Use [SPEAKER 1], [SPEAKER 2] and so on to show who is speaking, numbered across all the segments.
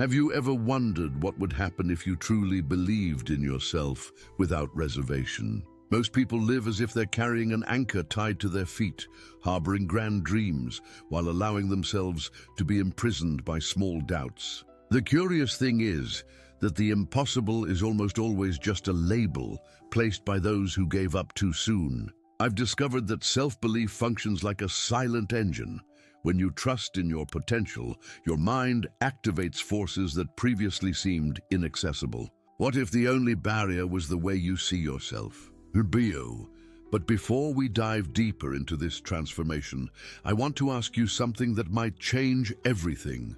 [SPEAKER 1] Have you ever wondered what would happen if you truly believed in yourself without reservation? Most people live as if they're carrying an anchor tied to their feet, harboring grand dreams while allowing themselves to be imprisoned by small doubts. The curious thing is that the impossible is almost always just a label placed by those who gave up too soon. I've discovered that self-belief functions like a silent engine. When you trust in your potential, your mind activates forces that previously seemed inaccessible. What if the only barrier was the way you see yourself? But before we dive deeper into this transformation, I want to ask you something that might change everything.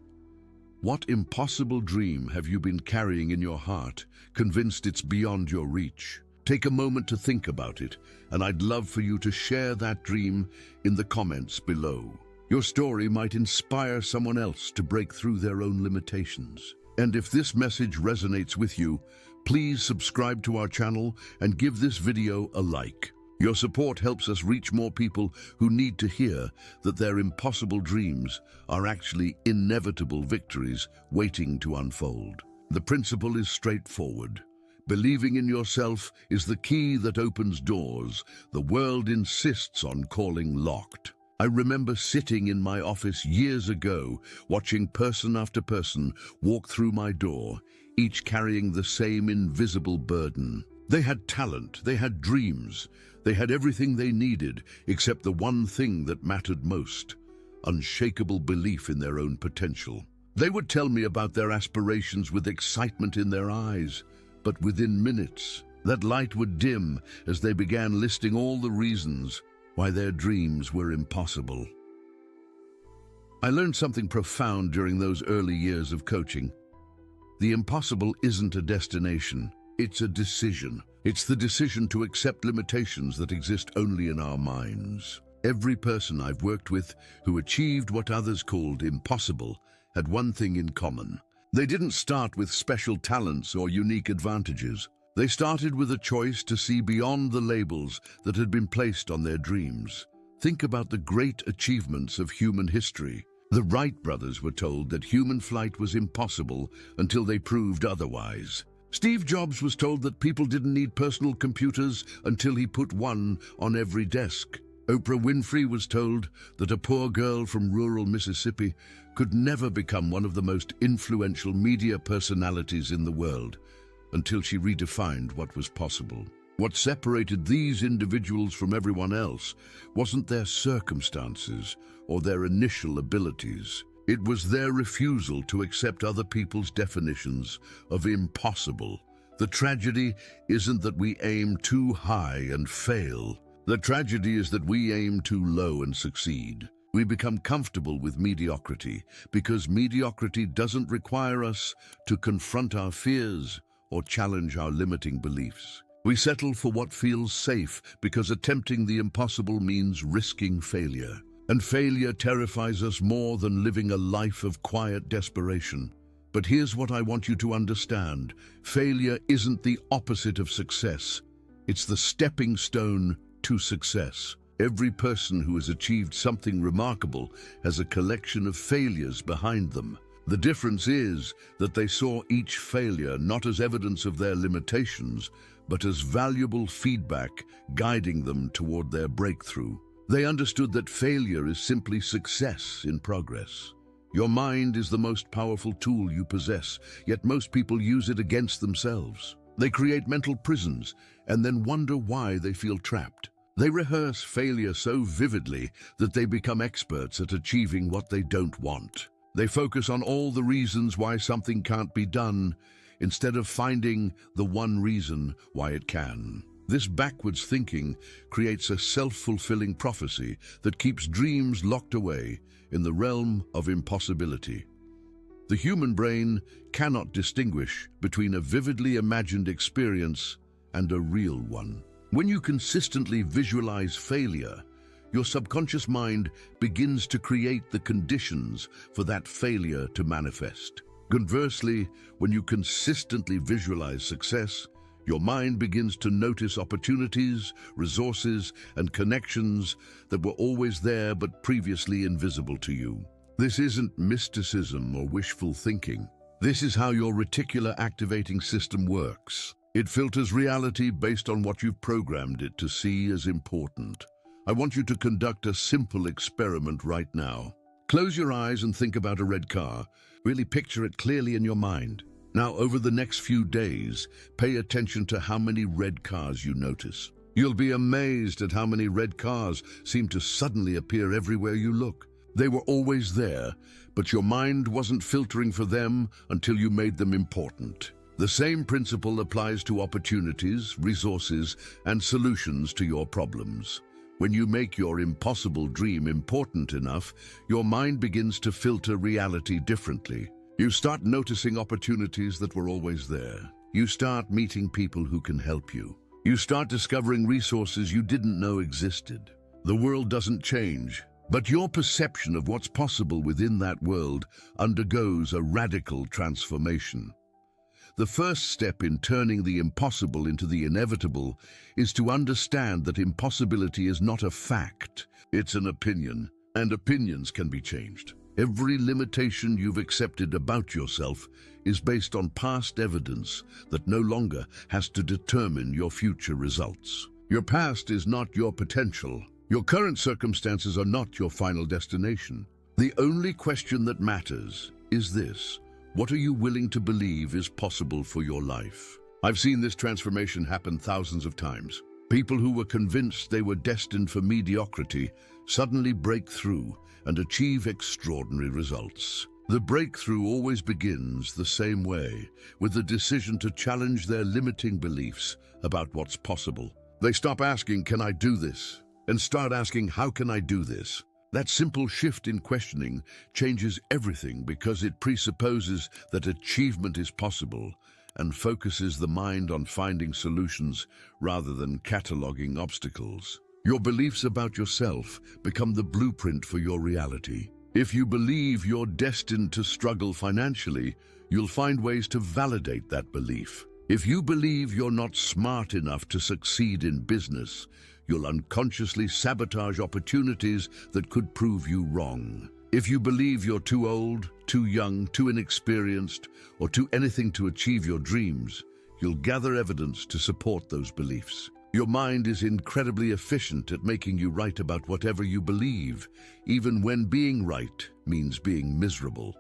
[SPEAKER 1] What impossible dream have you been carrying in your heart, convinced it's beyond your reach? Take a moment to think about it, and I'd love for you to share that dream in the comments below. Your story might inspire someone else to break through their own limitations. And if this message resonates with you, please subscribe to our channel and give this video a like. Your support helps us reach more people who need to hear that their impossible dreams are actually inevitable victories waiting to unfold. The principle is straightforward. Believing in yourself is the key that opens doors the world insists on calling locked. I remember sitting in my office years ago, watching person after person walk through my door, each carrying the same invisible burden. They had talent, they had dreams, they had everything they needed, except the one thing that mattered most: unshakable belief in their own potential. They would tell me about their aspirations with excitement in their eyes, but within minutes, that light would dim as they began listing all the reasons why their dreams were impossible. I learned something profound during those early years of coaching. The impossible isn't a destination, it's a decision. It's the decision to accept limitations that exist only in our minds. Every person I've worked with who achieved what others called impossible had one thing in common. They didn't start with special talents or unique advantages. They started with a choice to see beyond the labels that had been placed on their dreams. Think about the great achievements of human history. The Wright brothers were told that human flight was impossible until they proved otherwise. Steve Jobs was told that people didn't need personal computers until he put one on every desk. Oprah Winfrey was told that a poor girl from rural Mississippi could never become one of the most influential media personalities in the world until she redefined what was possible. What separated these individuals from everyone else wasn't their circumstances or their initial abilities. It was their refusal to accept other people's definitions of impossible. The tragedy isn't that we aim too high and fail. The tragedy is that we aim too low and succeed. We become comfortable with mediocrity because mediocrity doesn't require us to confront our fears or challenge our limiting beliefs. We settle for what feels safe because attempting the impossible means risking failure. And failure terrifies us more than living a life of quiet desperation. But here's what I want you to understand. Failure isn't the opposite of success. It's the stepping stone to success. Every person who has achieved something remarkable has a collection of failures behind them. The difference is that they saw each failure not as evidence of their limitations, but as valuable feedback guiding them toward their breakthrough. They understood that failure is simply success in progress. Your mind is the most powerful tool you possess, yet most people use it against themselves. They create mental prisons and then wonder why they feel trapped. They rehearse failure so vividly that they become experts at achieving what they don't want. They focus on all the reasons why something can't be done, instead of finding the one reason why it can. This backwards thinking creates a self-fulfilling prophecy that keeps dreams locked away in the realm of impossibility. The human brain cannot distinguish between a vividly imagined experience and a real one. When you consistently visualize failure, your subconscious mind begins to create the conditions for that failure to manifest. Conversely, when you consistently visualize success, your mind begins to notice opportunities, resources, and connections that were always there but previously invisible to you. This isn't mysticism or wishful thinking. This is how your reticular activating system works. It filters reality based on what you've programmed it to see as important. I want you to conduct a simple experiment right now. Close your eyes and think about a red car. Really picture it clearly in your mind. Now, over the next few days, pay attention to how many red cars you notice. You'll be amazed at how many red cars seem to suddenly appear everywhere you look. They were always there, but your mind wasn't filtering for them until you made them important. The same principle applies to opportunities, resources, and solutions to your problems. When you make your impossible dream important enough, your mind begins to filter reality differently. You start noticing opportunities that were always there. You start meeting people who can help you. You start discovering resources you didn't know existed. The world doesn't change, but your perception of what's possible within that world undergoes a radical transformation. The first step in turning the impossible into the inevitable is to understand that impossibility is not a fact, it's an opinion, and opinions can be changed. Every limitation you've accepted about yourself is based on past evidence that no longer has to determine your future results. Your past is not your potential. Your current circumstances are not your final destination. The only question that matters is this: what are you willing to believe is possible for your life? I've seen this transformation happen thousands of times. People who were convinced they were destined for mediocrity suddenly break through and achieve extraordinary results. The breakthrough always begins the same way, with the decision to challenge their limiting beliefs about what's possible. They stop asking, "Can I do this?" and start asking, "How can I do this?" That simple shift in questioning changes everything because it presupposes that achievement is possible and focuses the mind on finding solutions rather than cataloging obstacles. Your beliefs about yourself become the blueprint for your reality. If you believe you're destined to struggle financially, you'll find ways to validate that belief. If you believe you're not smart enough to succeed in business, you'll unconsciously sabotage opportunities that could prove you wrong. If you believe you're too old, too young, too inexperienced, or too anything to achieve your dreams, you'll gather evidence to support those beliefs. Your mind is incredibly efficient at making you right about whatever you believe, even when being right means being miserable.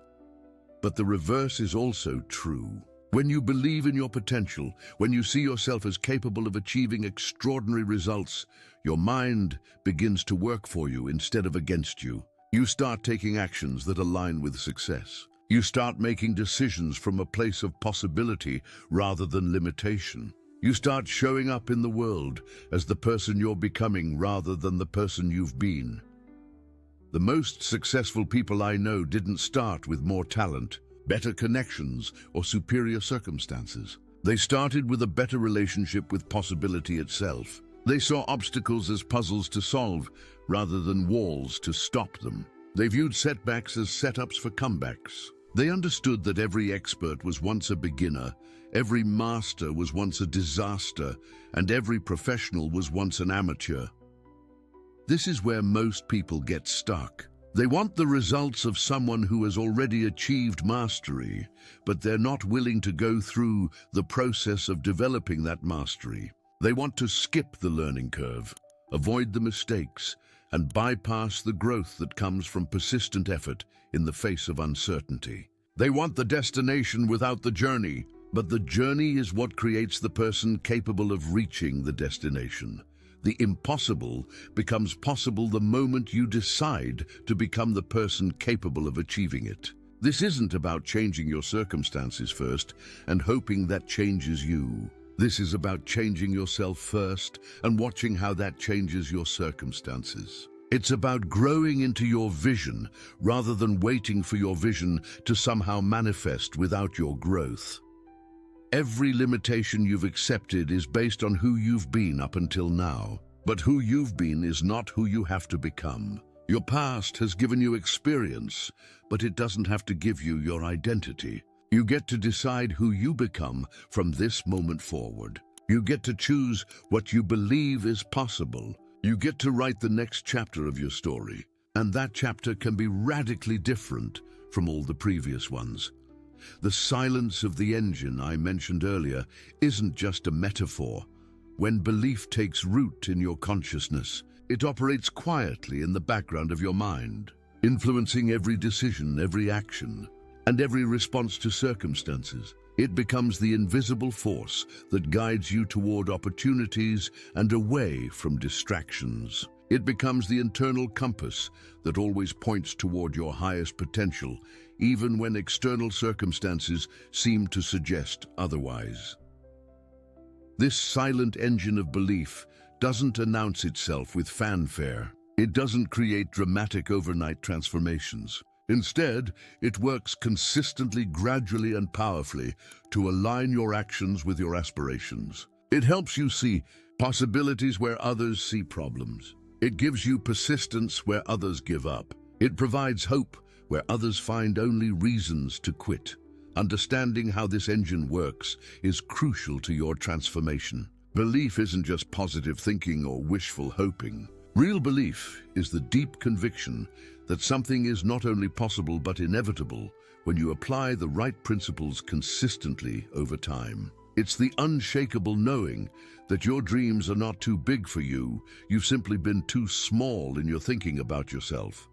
[SPEAKER 1] But the reverse is also true. When you believe in your potential, when you see yourself as capable of achieving extraordinary results, your mind begins to work for you instead of against you. You start taking actions that align with success. You start making decisions from a place of possibility rather than limitation. You start showing up in the world as the person you're becoming rather than the person you've been. The most successful people I know didn't start with more talent, better connections, or superior circumstances. They started with a better relationship with possibility itself. They saw obstacles as puzzles to solve rather than walls to stop them. They viewed setbacks as setups for comebacks. They understood that every expert was once a beginner, every master was once a disaster, and every professional was once an amateur. This is where most people get stuck. They want the results of someone who has already achieved mastery, but they're not willing to go through the process of developing that mastery. They want to skip the learning curve, avoid the mistakes, and bypass the growth that comes from persistent effort in the face of uncertainty. They want the destination without the journey, but the journey is what creates the person capable of reaching the destination. The impossible becomes possible the moment you decide to become the person capable of achieving it. This isn't about changing your circumstances first and hoping that changes you. This is about changing yourself first and watching how that changes your circumstances. It's about growing into your vision rather than waiting for your vision to somehow manifest without your growth. Every limitation you've accepted is based on who you've been up until now. But who you've been is not who you have to become. Your past has given you experience, but it doesn't have to give you your identity. You get to decide who you become from this moment forward. You get to choose what you believe is possible. You get to write the next chapter of your story, and that chapter can be radically different from all the previous ones. The silence of the engine I mentioned earlier isn't just a metaphor. When belief takes root in your consciousness, it operates quietly in the background of your mind, influencing every decision, every action, and every response to circumstances. It becomes the invisible force that guides you toward opportunities and away from distractions. It becomes the internal compass that always points toward your highest potential, even when external circumstances seem to suggest otherwise. This silent engine of belief doesn't announce itself with fanfare. It doesn't create dramatic overnight transformations. Instead, it works consistently, gradually, and powerfully to align your actions with your aspirations. It helps you see possibilities where others see problems. It gives you persistence where others give up. It provides hope where others find only reasons to quit. Understanding how this engine works is crucial to your transformation. Belief isn't just positive thinking or wishful hoping. Real belief is the deep conviction that something is not only possible but inevitable when you apply the right principles consistently over time. It's the unshakable knowing that your dreams are not too big for you, you've simply been too small in your thinking about yourself.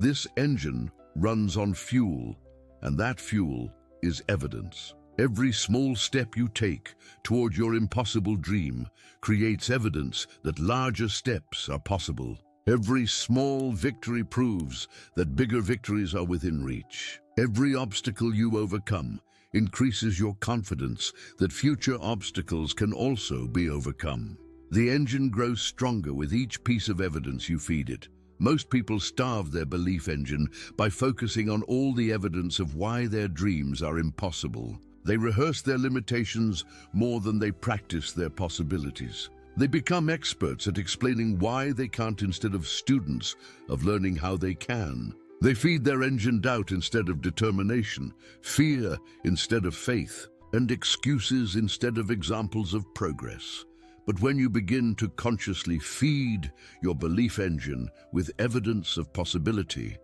[SPEAKER 1] This engine runs on fuel, and that fuel is evidence. Every small step you take toward your impossible dream creates evidence that larger steps are possible. Every small victory proves that bigger victories are within reach. Every obstacle you overcome increases your confidence that future obstacles can also be overcome. The engine grows stronger with each piece of evidence you feed it. Most people starve their belief engine by focusing on all the evidence of why their dreams are impossible. They rehearse their limitations more than they practice their possibilities. They become experts at explaining why they can't instead of students of learning how they can. They feed their engine doubt instead of determination, fear instead of faith, and excuses instead of examples of progress. But when you begin to consciously feed your belief engine with evidence of possibility,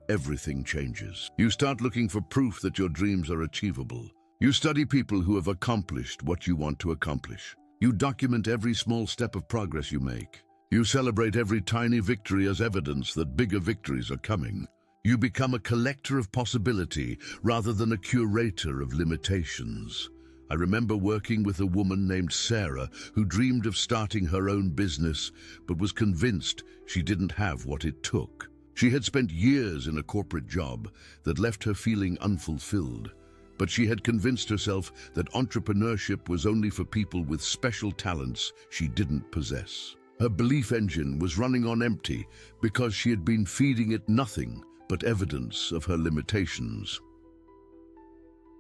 [SPEAKER 1] everything changes. You start looking for proof that your dreams are achievable. You study people who have accomplished what you want to accomplish. You document every small step of progress you make. You celebrate every tiny victory as evidence that bigger victories are coming. You become a collector of possibility rather than a curator of limitations. I remember working with a woman named Sarah who dreamed of starting her own business but was convinced she didn't have what it took. She had spent years in a corporate job that left her feeling unfulfilled. But she had convinced herself that entrepreneurship was only for people with special talents she didn't possess. Her belief engine was running on empty because she had been feeding it nothing but evidence of her limitations.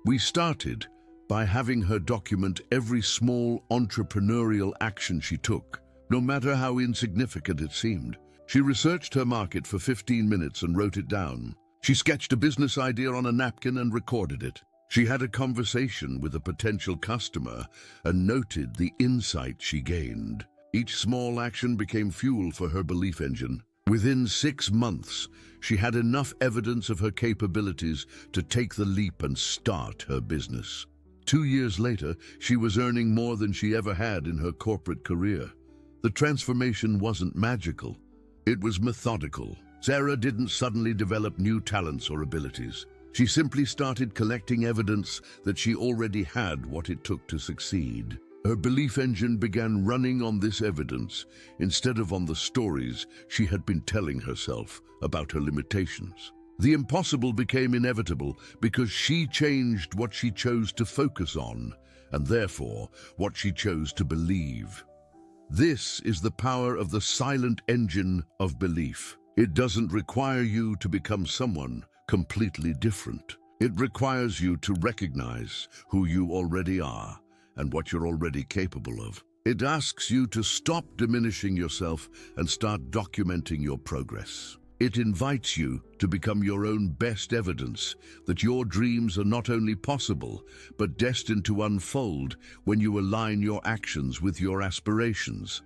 [SPEAKER 1] We started by having her document every small entrepreneurial action she took, no matter how insignificant it seemed. She researched her market for 15 minutes and wrote it down. She sketched a business idea on a napkin and recorded it. She had a conversation with a potential customer and noted the insight she gained. Each small action became fuel for her belief engine. Within 6 months, she had enough evidence of her capabilities to take the leap and start her business. 2 years later, she was earning more than she ever had in her corporate career. The transformation wasn't magical. It was methodical. Sarah didn't suddenly develop new talents or abilities. She simply started collecting evidence that she already had what it took to succeed. Her belief engine began running on this evidence instead of on the stories she had been telling herself about her limitations. The impossible became inevitable because she changed what she chose to focus on, and therefore what she chose to believe. This is the power of the silent engine of belief. It doesn't require you to become someone completely different. It requires you to recognize who you already are and what you're already capable of. It asks you to stop diminishing yourself and start documenting your progress. It invites you to become your own best evidence that your dreams are not only possible, but destined to unfold when you align your actions with your aspirations.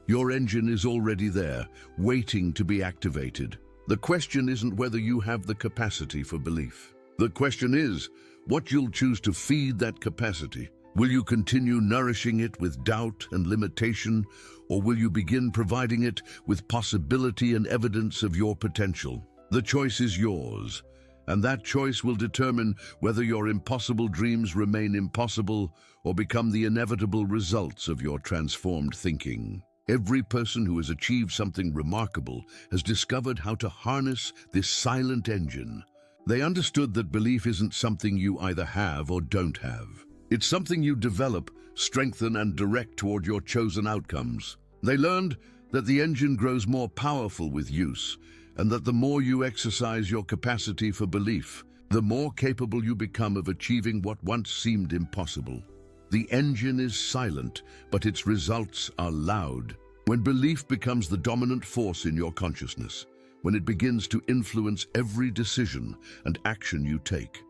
[SPEAKER 1] Your engine is already there, waiting to be activated. The question isn't whether you have the capacity for belief. The question is, what you'll choose to feed that capacity. Will you continue nourishing it with doubt and limitation, or will you begin providing it with possibility and evidence of your potential? The choice is yours, and that choice will determine whether your impossible dreams remain impossible or become the inevitable results of your transformed thinking. Every person who has achieved something remarkable has discovered how to harness this silent engine. They understood that belief isn't something you either have or don't have. It's something you develop, strengthen, and direct toward your chosen outcomes. They learned that the engine grows more powerful with use, and that the more you exercise your capacity for belief, the more capable you become of achieving what once seemed impossible. The engine is silent, but its results are loud. When belief becomes the dominant force in your consciousness, when it begins to influence every decision and action you take,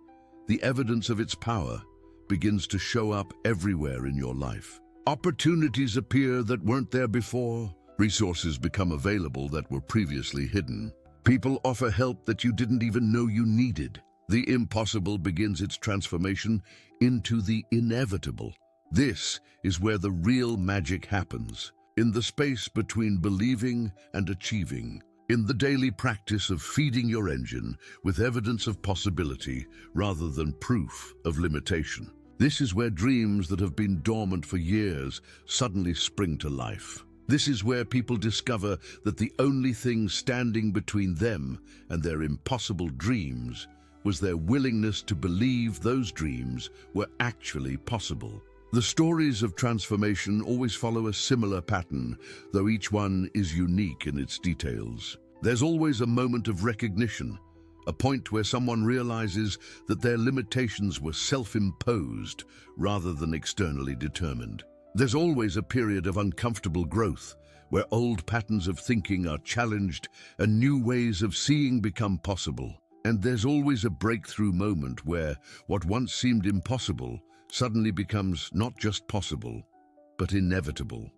[SPEAKER 1] the evidence of its power begins to show up everywhere in your life. Opportunities appear that weren't there before. Resources become available that were previously hidden. People offer help that you didn't even know you needed. The impossible begins its transformation into the inevitable. This is where the real magic happens, in the space between believing and achieving, in the daily practice of feeding your engine with evidence of possibility rather than proof of limitation. This is where dreams that have been dormant for years suddenly spring to life. This is where people discover that the only thing standing between them and their impossible dreams was their willingness to believe those dreams were actually possible. The stories of transformation always follow a similar pattern, though each one is unique in its details. There's always a moment of recognition, a point where someone realizes that their limitations were self-imposed rather than externally determined. There's always a period of uncomfortable growth, where old patterns of thinking are challenged and new ways of seeing become possible. And there's always a breakthrough moment where what once seemed impossible suddenly becomes not just possible, but inevitable.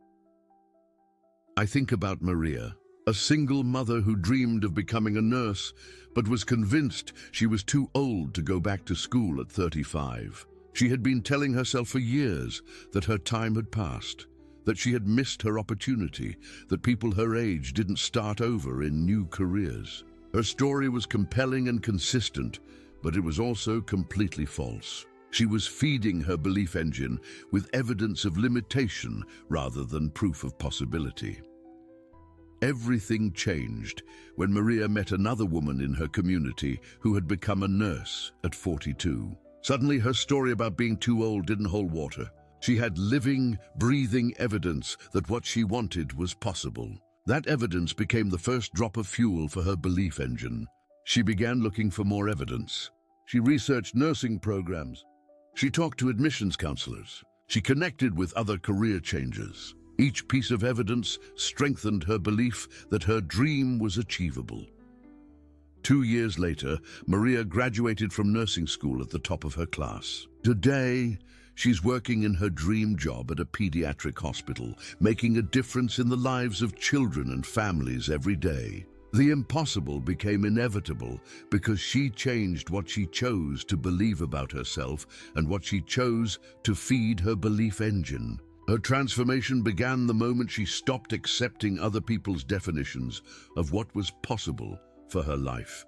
[SPEAKER 1] I think about Maria, a single mother who dreamed of becoming a nurse, but was convinced she was too old to go back to school at 35. She had been telling herself for years that her time had passed, that she had missed her opportunity, that people her age didn't start over in new careers. Her story was compelling and consistent, but it was also completely false. She was feeding her belief engine with evidence of limitation rather than proof of possibility. Everything changed when Maria met another woman in her community who had become a nurse at 42. Suddenly, her story about being too old didn't hold water. She had living, breathing evidence that what she wanted was possible. That evidence became the first drop of fuel for her belief engine. She began looking for more evidence. She researched nursing programs. She talked to admissions counselors. She connected with other career changers. Each piece of evidence strengthened her belief that her dream was achievable. 2 years later, Maria graduated from nursing school at the top of her class. Today, she's working in her dream job at a pediatric hospital, making a difference in the lives of children and families every day. The impossible became inevitable because she changed what she chose to believe about herself and what she chose to feed her belief engine. Her transformation began the moment she stopped accepting other people's definitions of what was possible for her life.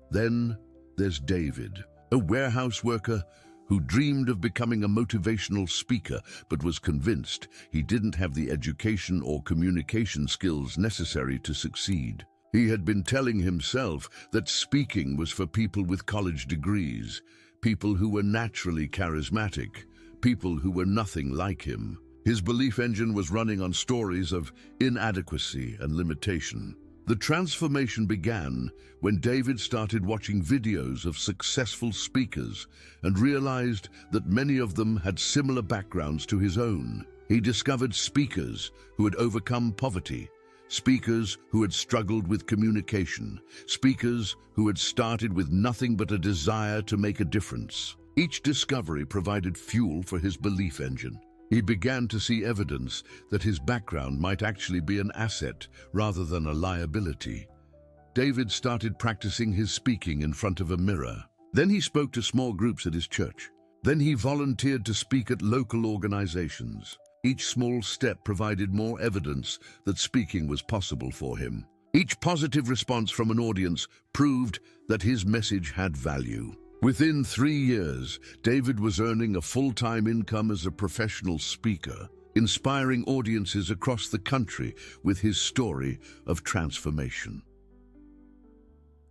[SPEAKER 1] Then there's David, a warehouse worker who dreamed of becoming a motivational speaker but was convinced he didn't have the education or communication skills necessary to succeed. He had been telling himself that speaking was for people with college degrees, people who were naturally charismatic, people who were nothing like him. His belief engine was running on stories of inadequacy and limitation. The transformation began when David started watching videos of successful speakers and realized that many of them had similar backgrounds to his own. He discovered speakers who had overcome poverty, speakers who had struggled with communication, speakers who had started with nothing but a desire to make a difference. Each discovery provided fuel for his belief engine. He began to see evidence that his background might actually be an asset rather than a liability. David started practicing his speaking in front of a mirror. Then he spoke to small groups at his church. Then he volunteered to speak at local organizations. Each small step provided more evidence that speaking was possible for him. Each positive response from an audience proved that his message had value. Within 3 years, David was earning a full-time income as a professional speaker, inspiring audiences across the country with his story of transformation.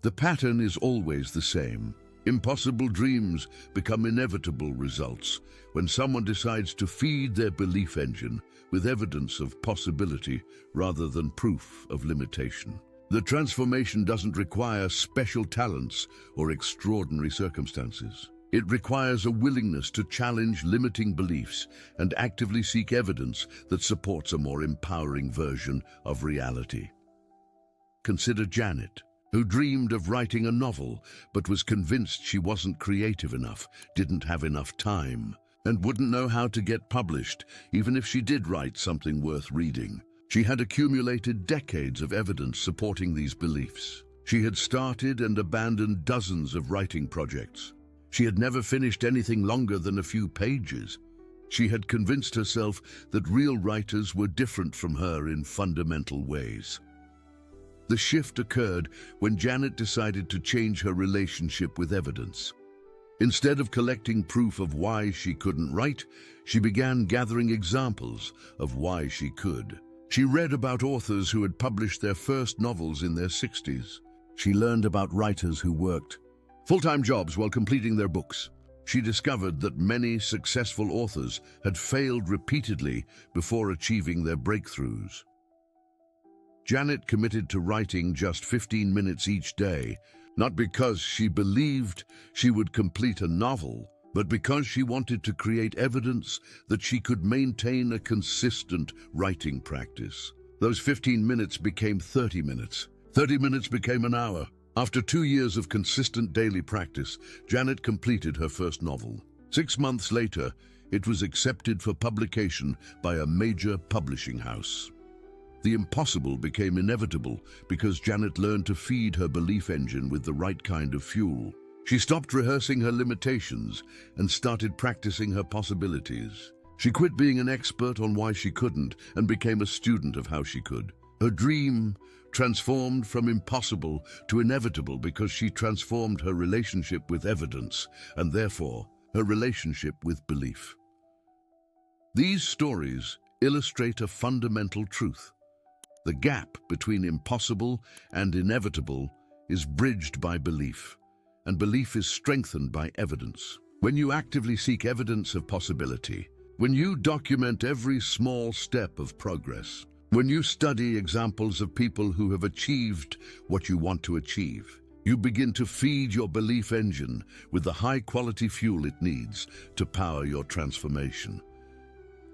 [SPEAKER 1] The pattern is always the same. Impossible dreams become inevitable results when someone decides to feed their belief engine with evidence of possibility rather than proof of limitation. The transformation doesn't require special talents or extraordinary circumstances. It requires a willingness to challenge limiting beliefs and actively seek evidence that supports a more empowering version of reality. Consider Janet, who dreamed of writing a novel but was convinced she wasn't creative enough, didn't have enough time, and wouldn't know how to get published even if she did write something worth reading. She had accumulated decades of evidence supporting these beliefs. She had started and abandoned dozens of writing projects. She had never finished anything longer than a few pages. She had convinced herself that real writers were different from her in fundamental ways. The shift occurred when Janet decided to change her relationship with evidence. Instead of collecting proof of why she couldn't write, she began gathering examples of why she could. She read about authors who had published their first novels in their 60s. She learned about writers who worked full-time jobs while completing their books. She discovered that many successful authors had failed repeatedly before achieving their breakthroughs. Janet committed to writing just 15 minutes each day, not because she believed she would complete a novel, but because she wanted to create evidence that she could maintain a consistent writing practice. Those 15 minutes became 30 minutes. 30 minutes became an hour. After 2 years of consistent daily practice, Janet completed her first novel. 6 months later, it was accepted for publication by a major publishing house. The impossible became inevitable because Janet learned to feed her belief engine with the right kind of fuel. She stopped rehearsing her limitations and started practicing her possibilities. She quit being an expert on why she couldn't and became a student of how she could. Her dream transformed from impossible to inevitable because she transformed her relationship with evidence and therefore her relationship with belief. These stories illustrate a fundamental truth. The gap between impossible and inevitable is bridged by belief, and belief is strengthened by evidence. When you actively seek evidence of possibility, when you document every small step of progress, when you study examples of people who have achieved what you want to achieve, you begin to feed your belief engine with the high-quality fuel it needs to power your transformation.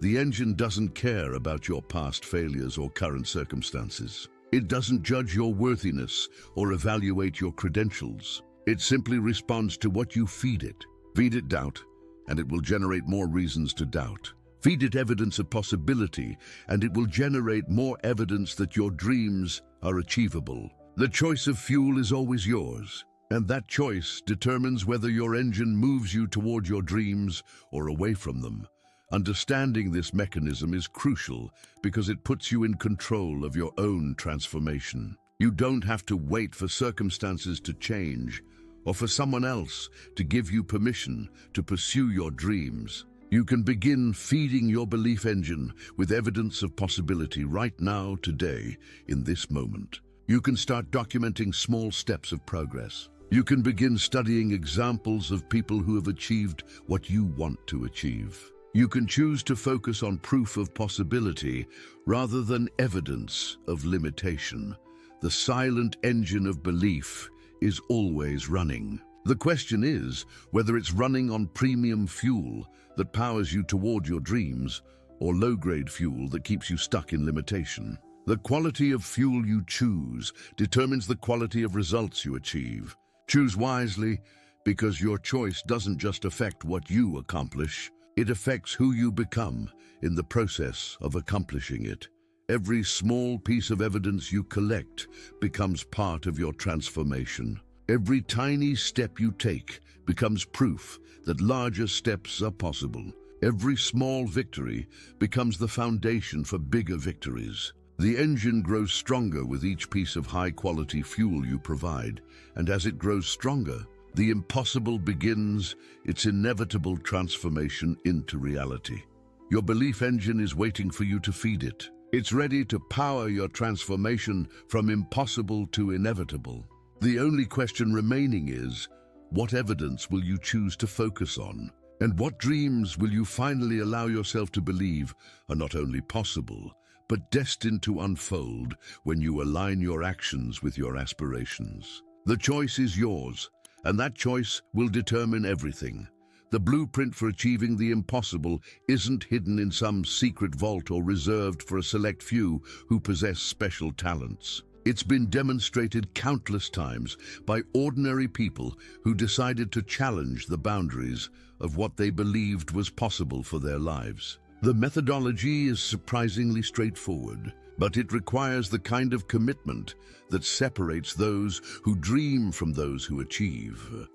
[SPEAKER 1] The engine doesn't care about your past failures or current circumstances. It doesn't judge your worthiness or evaluate your credentials. It simply responds to what you feed it. Feed it doubt, and it will generate more reasons to doubt. Feed it evidence of possibility, and it will generate more evidence that your dreams are achievable. The choice of fuel is always yours, and that choice determines whether your engine moves you toward your dreams or away from them. Understanding this mechanism is crucial because it puts you in control of your own transformation. You don't have to wait for circumstances to change or for someone else to give you permission to pursue your dreams. You can begin feeding your belief engine with evidence of possibility right now, today, in this moment. You can start documenting small steps of progress. You can begin studying examples of people who have achieved what you want to achieve. You can choose to focus on proof of possibility rather than evidence of limitation. The silent engine of belief is always running. The question is whether it's running on premium fuel that powers you toward your dreams or low-grade fuel that keeps you stuck in limitation. The quality of fuel you choose determines the quality of results you achieve. Choose wisely because your choice doesn't just affect what you accomplish, it affects who you become in the process of accomplishing it. Every small piece of evidence you collect becomes part of your transformation. Every tiny step you take becomes proof that larger steps are possible. Every small victory becomes the foundation for bigger victories. The engine grows stronger with each piece of high-quality fuel you provide, and as it grows stronger, the impossible begins its inevitable transformation into reality. Your belief engine is waiting for you to feed it. It's ready to power your transformation from impossible to inevitable. The only question remaining is, what evidence will you choose to focus on? And what dreams will you finally allow yourself to believe are not only possible, but destined to unfold when you align your actions with your aspirations? The choice is yours, and that choice will determine everything. The blueprint for achieving the impossible isn't hidden in some secret vault or reserved for a select few who possess special talents. It's been demonstrated countless times by ordinary people who decided to challenge the boundaries of what they believed was possible for their lives. The methodology is surprisingly straightforward, but it requires the kind of commitment that separates those who dream from those who achieve.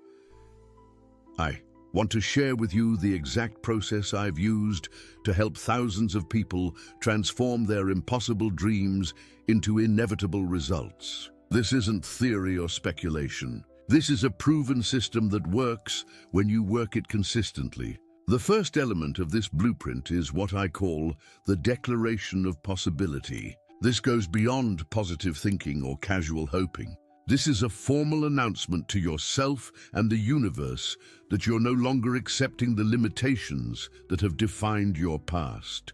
[SPEAKER 1] I want to share with you the exact process I've used to help thousands of people transform their impossible dreams into inevitable results. This isn't theory or speculation. This is a proven system that works when you work it consistently. The first element of this blueprint is what I call the declaration of possibility. This goes beyond positive thinking or casual hoping. This is a formal announcement to yourself and the universe that you're no longer accepting the limitations that have defined your past.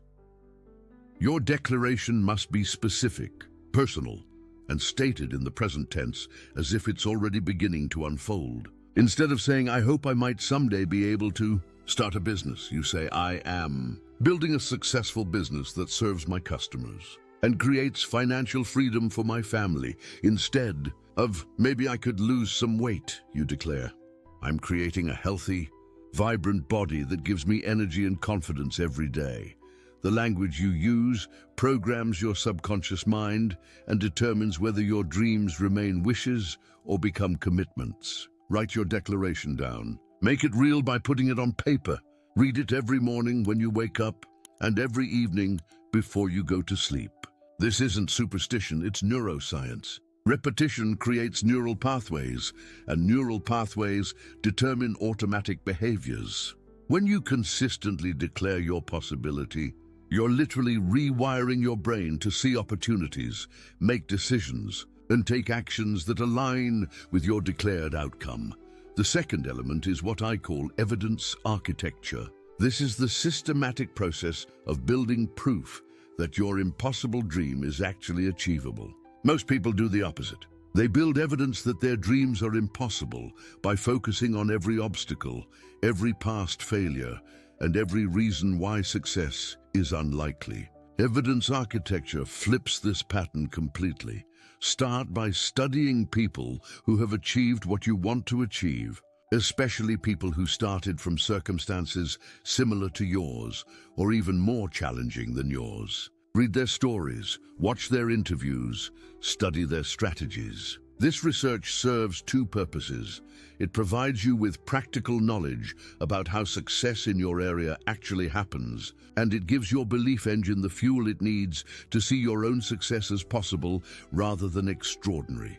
[SPEAKER 1] Your declaration must be specific, personal, and stated in the present tense as if it's already beginning to unfold. Instead of saying, "I hope I might someday be able to start a business," you say, "I am building a successful business that serves my customers and creates financial freedom for my family." Instead of, "Maybe I could lose some weight," you declare, "I'm creating a healthy, vibrant body that gives me energy and confidence every day." The language you use programs your subconscious mind and determines whether your dreams remain wishes or become commitments. Write your declaration down. Make it real by putting it on paper. Read it every morning when you wake up and every evening before you go to sleep. This isn't superstition, it's neuroscience. Repetition creates neural pathways, and neural pathways determine automatic behaviors. When you consistently declare your possibility, you're literally rewiring your brain to see opportunities, make decisions, and take actions that align with your declared outcome. The second element is what I call evidence architecture. This is the systematic process of building proof that your impossible dream is actually achievable. Most people do the opposite. They build evidence that their dreams are impossible by focusing on every obstacle, every past failure, and every reason why success is unlikely. Evidence architecture flips this pattern completely. Start by studying people who have achieved what you want to achieve, especially people who started from circumstances similar to yours or even more challenging than yours. Read their stories, watch their interviews, study their strategies. This research serves two purposes. It provides you with practical knowledge about how success in your area actually happens, and it gives your belief engine the fuel it needs to see your own success as possible rather than extraordinary.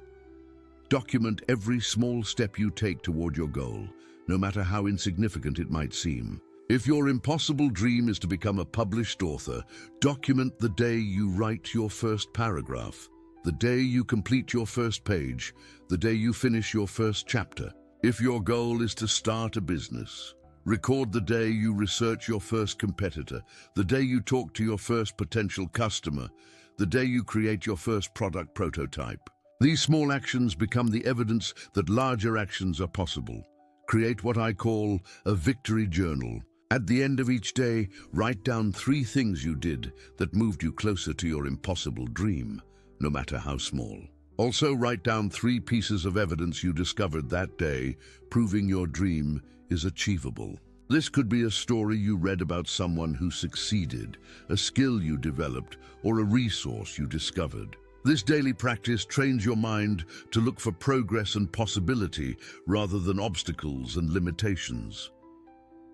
[SPEAKER 1] Document every small step you take toward your goal, no matter how insignificant it might seem. If your impossible dream is to become a published author, document the day you write your first paragraph, the day you complete your first page, the day you finish your first chapter. If your goal is to start a business, record the day you research your first competitor, the day you talk to your first potential customer, the day you create your first product prototype. These small actions become the evidence that larger actions are possible. Create what I call a victory journal. At the end of each day, write down 3 things you did that moved you closer to your impossible dream, no matter how small. Also, write down 3 pieces of evidence you discovered that day, proving your dream is achievable. This could be a story you read about someone who succeeded, a skill you developed, or a resource you discovered. This daily practice trains your mind to look for progress and possibility rather than obstacles and limitations.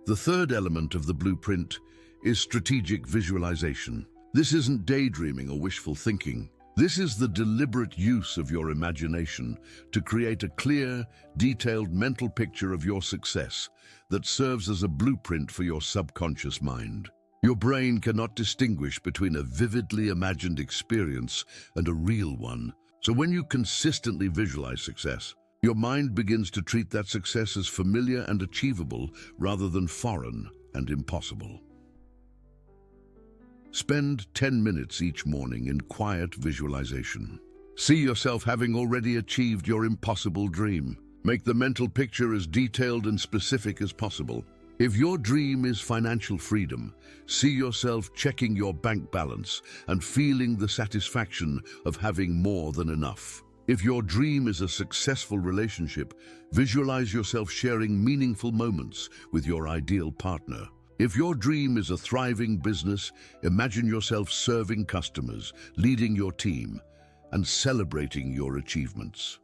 [SPEAKER 1] The third element of the blueprint is strategic visualization. This isn't daydreaming or wishful thinking. This is the deliberate use of your imagination to create a clear, detailed mental picture of your success that serves as a blueprint for your subconscious mind. Your brain cannot distinguish between a vividly imagined experience and a real one. So when you consistently visualize success, your mind begins to treat that success as familiar and achievable rather than foreign and impossible. Spend 10 minutes each morning in quiet visualization. See yourself having already achieved your impossible dream. Make the mental picture as detailed and specific as possible. If your dream is financial freedom, see yourself checking your bank balance and feeling the satisfaction of having more than enough. If your dream is a successful relationship, visualize yourself sharing meaningful moments with your ideal partner. If your dream is a thriving business, imagine yourself serving customers, leading your team, and celebrating your achievements.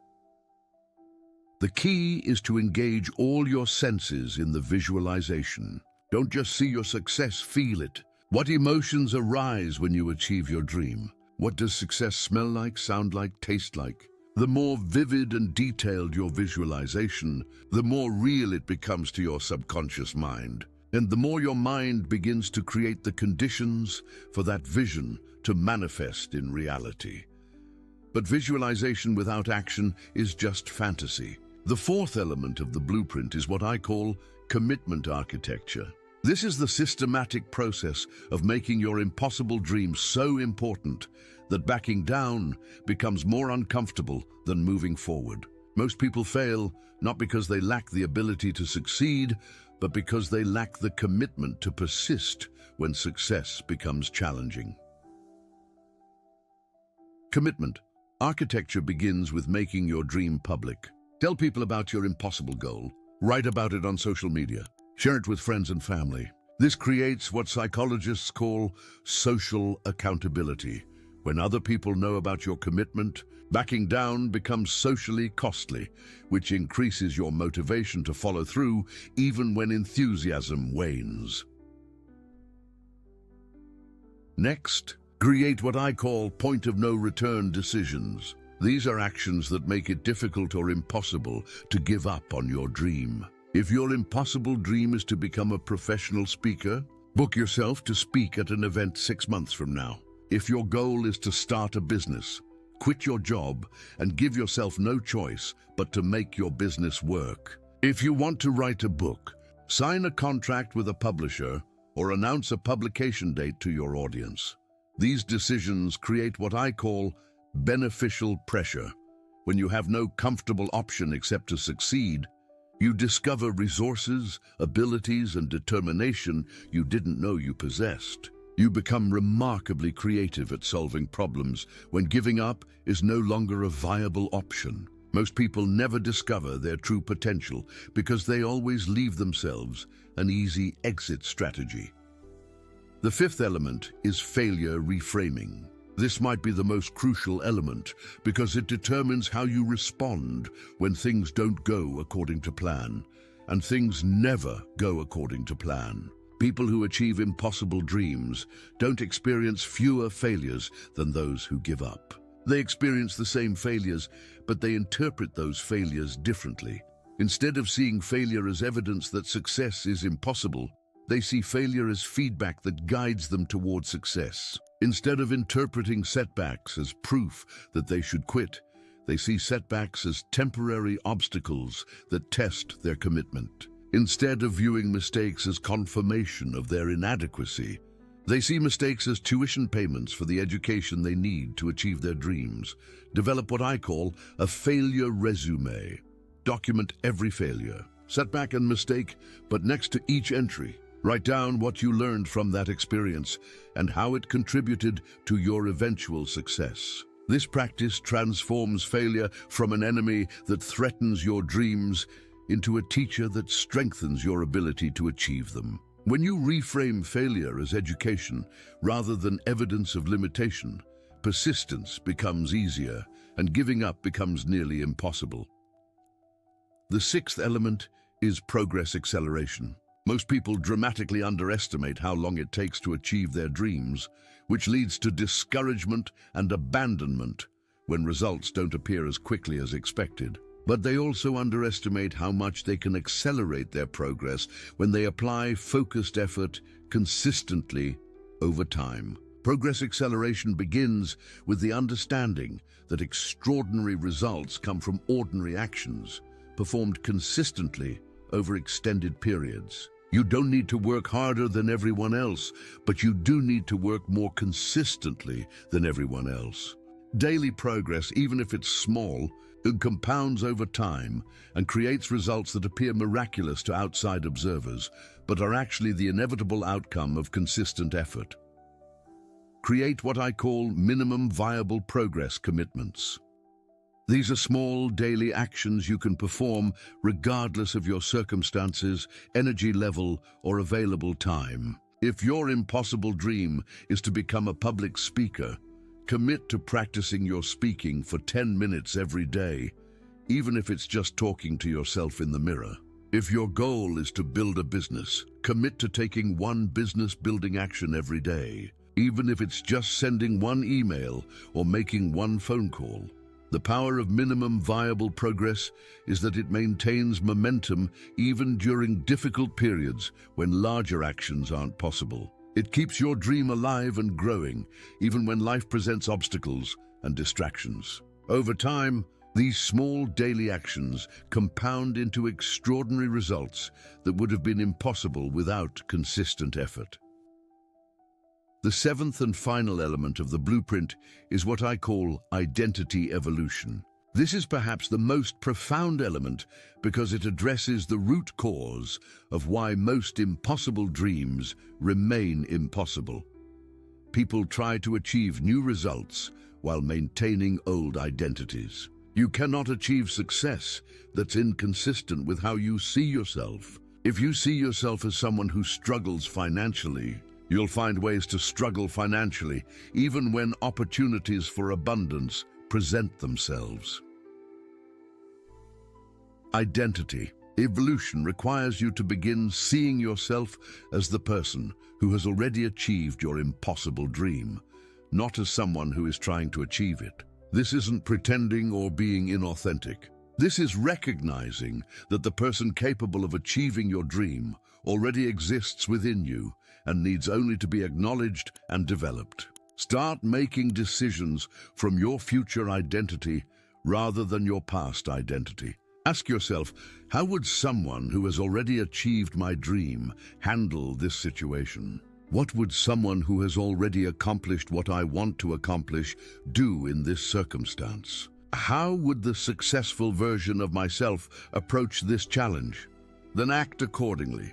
[SPEAKER 1] The key is to engage all your senses in the visualization. Don't just see your success, feel it. What emotions arise when you achieve your dream? What does success smell like, sound like, taste like? The more vivid and detailed your visualization, the more real it becomes to your subconscious mind. And the more your mind begins to create the conditions for that vision to manifest in reality. But visualization without action is just fantasy. The fourth element of the blueprint is what I call commitment architecture. This is the systematic process of making your impossible dream so important that backing down becomes more uncomfortable than moving forward. Most people fail not because they lack the ability to succeed, but because they lack the commitment to persist when success becomes challenging. Commitment architecture begins with making your dream public. Tell people about your impossible goal. Write about it on social media. Share it with friends and family. This creates what psychologists call social accountability. When other people know about your commitment, backing down becomes socially costly, which increases your motivation to follow through even when enthusiasm wanes. Next, create what I call point-of-no-return decisions. These are actions that make it difficult or impossible to give up on your dream. If your impossible dream is to become a professional speaker, book yourself to speak at an event 6 months from now. If your goal is to start a business, quit your job and give yourself no choice but to make your business work. If you want to write a book, sign a contract with a publisher or announce a publication date to your audience. These decisions create what I call beneficial pressure. When you have no comfortable option except to succeed, you discover resources, abilities, and determination you didn't know you possessed. You become remarkably creative at solving problems when giving up is no longer a viable option. Most people never discover their true potential because they always leave themselves an easy exit strategy. The fifth element is failure reframing. This might be the most crucial element because it determines how you respond when things don't go according to plan, and things never go according to plan. People who achieve impossible dreams don't experience fewer failures than those who give up. They experience the same failures, but they interpret those failures differently. Instead of seeing failure as evidence that success is impossible, they see failure as feedback that guides them toward success. Instead of interpreting setbacks as proof that they should quit, they see setbacks as temporary obstacles that test their commitment. Instead of viewing mistakes as confirmation of their inadequacy, they see mistakes as tuition payments for the education they need to achieve their dreams. Develop what I call a failure resume. Document every failure, setback and mistake, but next to each entry, write down what you learned from that experience and how it contributed to your eventual success. This practice transforms failure from an enemy that threatens your dreams into a teacher that strengthens your ability to achieve them. When you reframe failure as education rather than evidence of limitation, persistence becomes easier, and giving up becomes nearly impossible. The sixth element is progress acceleration. Most people dramatically underestimate how long it takes to achieve their dreams, which leads to discouragement and abandonment when results don't appear as quickly as expected. But they also underestimate how much they can accelerate their progress when they apply focused effort consistently over time. Progress acceleration begins with the understanding that extraordinary results come from ordinary actions, performed consistently over extended periods. You don't need to work harder than everyone else, but you do need to work more consistently than everyone else. Daily progress, even if it's small, it compounds over time and creates results that appear miraculous to outside observers, but are actually the inevitable outcome of consistent effort. Create what I call minimum viable progress commitments. These are small daily actions you can perform regardless of your circumstances, energy level, or available time. If your impossible dream is to become a public speaker, commit to practicing your speaking for 10 minutes every day, even if it's just talking to yourself in the mirror. If your goal is to build a business, commit to taking one business-building action every day, even if it's just sending one email or making one phone call. The power of minimum viable progress is that it maintains momentum even during difficult periods when larger actions aren't possible. It keeps your dream alive and growing, even when life presents obstacles and distractions. Over time, these small daily actions compound into extraordinary results that would have been impossible without consistent effort. The seventh and final element of the blueprint is what I call identity evolution. This is perhaps the most profound element because it addresses the root cause of why most impossible dreams remain impossible. People try to achieve new results while maintaining old identities. You cannot achieve success that's inconsistent with how you see yourself. If you see yourself as someone who struggles financially, you'll find ways to struggle financially, even when opportunities for abundance present themselves. Identity evolution requires you to begin seeing yourself as the person who has already achieved your impossible dream, not as someone who is trying to achieve it. This isn't pretending or being inauthentic. This is recognizing that the person capable of achieving your dream already exists within you and needs only to be acknowledged and developed. Start making decisions from your future identity rather than your past identity. Ask yourself, how would someone who has already achieved my dream handle this situation? What would someone who has already accomplished what I want to accomplish do in this circumstance? How would the successful version of myself approach this challenge? Then act accordingly.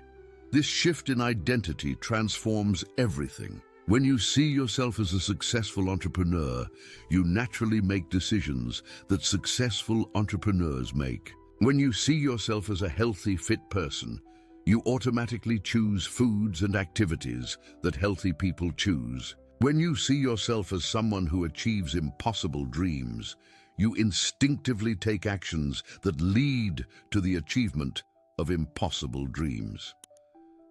[SPEAKER 1] This shift in identity transforms everything. When you see yourself as a successful entrepreneur, you naturally make decisions that successful entrepreneurs make. When you see yourself as a healthy, fit person, you automatically choose foods and activities that healthy people choose. When you see yourself as someone who achieves impossible dreams, you instinctively take actions that lead to the achievement of impossible dreams.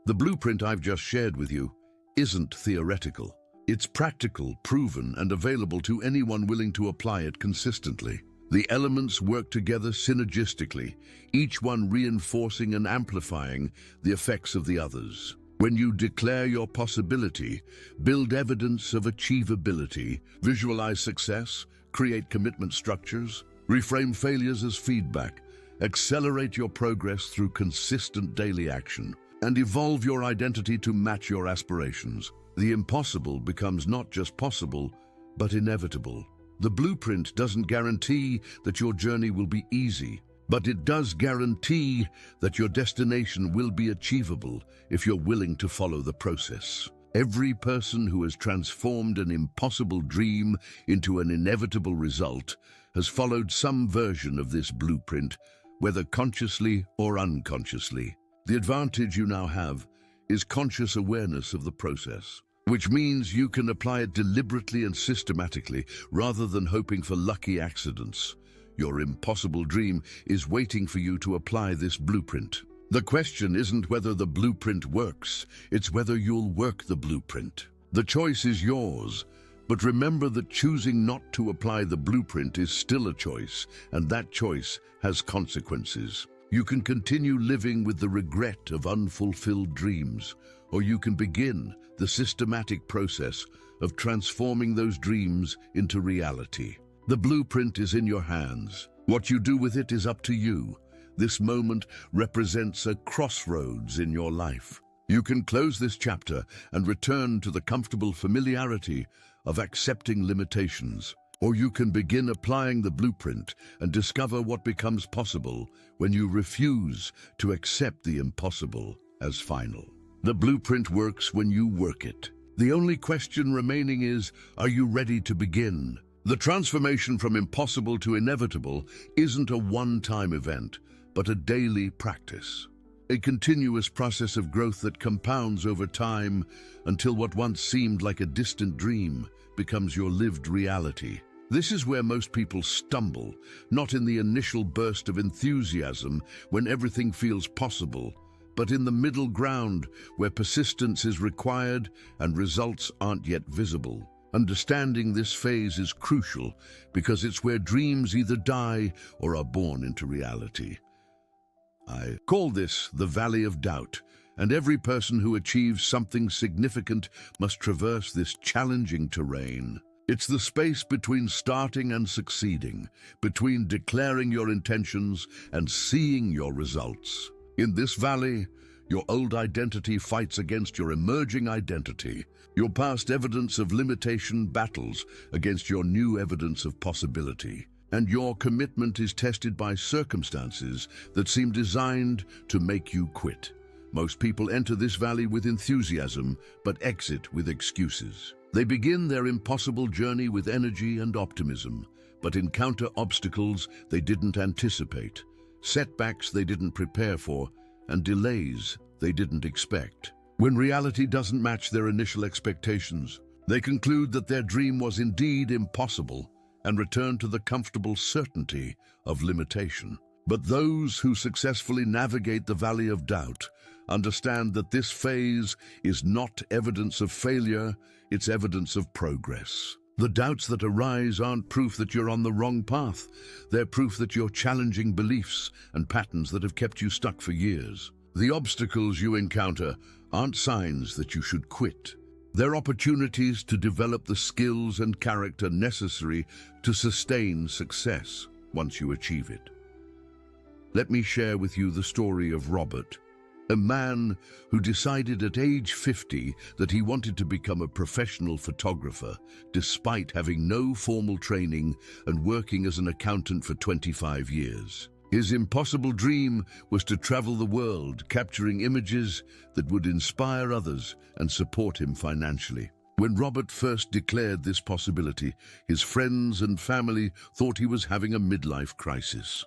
[SPEAKER 1] The blueprint I've just shared with you isn't theoretical. It's practical, proven, and available to anyone willing to apply it consistently. The elements work together synergistically, each one reinforcing and amplifying the effects of the others. When you declare your possibility, build evidence of achievability, visualize success, create commitment structures, reframe failures as feedback, accelerate your progress through consistent daily action, and evolve your identity to match your aspirations, the impossible becomes not just possible, but inevitable. The blueprint doesn't guarantee that your journey will be easy, but it does guarantee that your destination will be achievable if you're willing to follow the process. Every person who has transformed an impossible dream into an inevitable result has followed some version of this blueprint, whether consciously or unconsciously. The advantage you now have is conscious awareness of the process. which means you can apply it deliberately and systematically rather than hoping for lucky accidents. Your impossible dream is waiting for you to apply this blueprint. The question isn't whether the blueprint works, it's whether you'll work the blueprint. The choice is yours, but remember that choosing not to apply the blueprint is still a choice, and that choice has consequences. You can continue living with the regret of unfulfilled dreams, or you can begin the systematic process of transforming those dreams into reality. The blueprint is in your hands. What you do with it is up to you. This moment represents a crossroads in your life. You can close this chapter and return to the comfortable familiarity of accepting limitations. Or you can begin applying the blueprint and discover what becomes possible when you refuse to accept the impossible as final. The blueprint works when you work it. The only question remaining is, are you ready to begin? The transformation from impossible to inevitable isn't a one-time event, but a daily practice. A continuous process of growth that compounds over time until what once seemed like a distant dream becomes your lived reality. This is where most people stumble, not in the initial burst of enthusiasm when everything feels possible, but in the middle ground where persistence is required and results aren't yet visible. Understanding this phase is crucial because it's where dreams either die or are born into reality. I call this the Valley of Doubt, and every person who achieves something significant must traverse this challenging terrain. It's the space between starting and succeeding, between declaring your intentions and seeing your results. In this valley, your old identity fights against your emerging identity. Your past evidence of limitation battles against your new evidence of possibility. And your commitment is tested by circumstances that seem designed to make you quit. Most people enter this valley with enthusiasm, but exit with excuses. They begin their impossible journey with energy and optimism, but encounter obstacles they didn't anticipate, setbacks they didn't prepare for, and delays they didn't expect. When reality doesn't match their initial expectations, they conclude that their dream was indeed impossible and return to the comfortable certainty of limitation. But those who successfully navigate the Valley of Doubt understand that this phase is not evidence of failure, it's evidence of progress. The doubts that arise aren't proof that you're on the wrong path. They're proof that you're challenging beliefs and patterns that have kept you stuck for years. The obstacles you encounter aren't signs that you should quit. They're opportunities to develop the skills and character necessary to sustain success once you achieve it. Let me share with you the story of Robert, a man who decided at age 50 that he wanted to become a professional photographer, despite having no formal training and working as an accountant for 25 years. His impossible dream was to travel the world, capturing images that would inspire others and support him financially. When Robert first declared this possibility, his friends and family thought he was having a midlife crisis.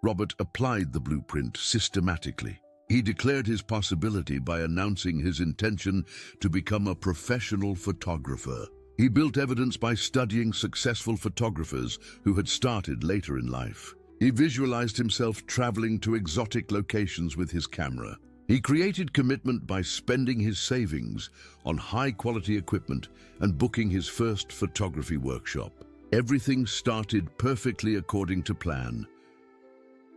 [SPEAKER 1] Robert applied the blueprint systematically. He declared his possibility by announcing his intention to become a professional photographer. He built evidence by studying successful photographers who had started later in life. He visualized himself traveling to exotic locations with his camera. He created commitment by spending his savings on high-quality equipment and booking his first photography workshop. Everything started perfectly according to plan.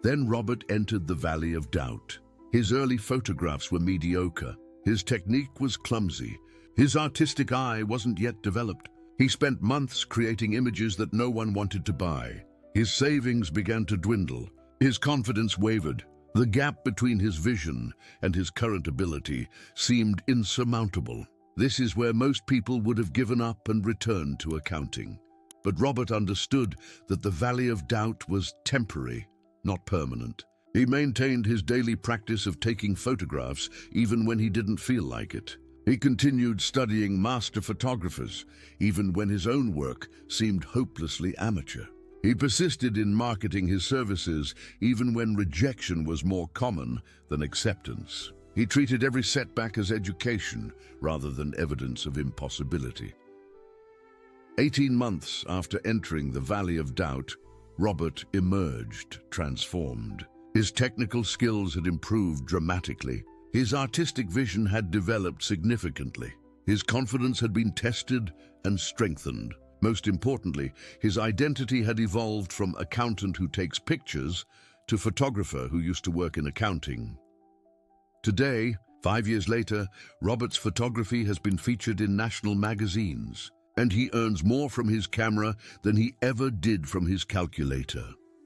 [SPEAKER 1] Then Robert entered the Valley of Doubt. His early photographs were mediocre. His technique was clumsy. His artistic eye wasn't yet developed. He spent months creating images that no one wanted to buy. His savings began to dwindle. His confidence wavered. The gap between his vision and his current ability seemed insurmountable. This is where most people would have given up and returned to accounting. But Robert understood that the Valley of Doubt was temporary, not permanent. He maintained his daily practice of taking photographs even when he didn't feel like it. He continued studying master photographers, even when his own work seemed hopelessly amateur. He persisted in marketing his services even when rejection was more common than acceptance. He treated every setback as education rather than evidence of impossibility. 18 months after entering the Valley of Doubt, Robert emerged transformed. His technical skills had improved dramatically. His artistic vision had developed significantly. His confidence had been tested and strengthened. Most importantly, his identity had evolved from accountant who takes pictures to photographer who used to work in accounting. Today, 5 years later, Robert's photography has been featured in national magazines, and he earns more from his camera than he ever did from his calculator.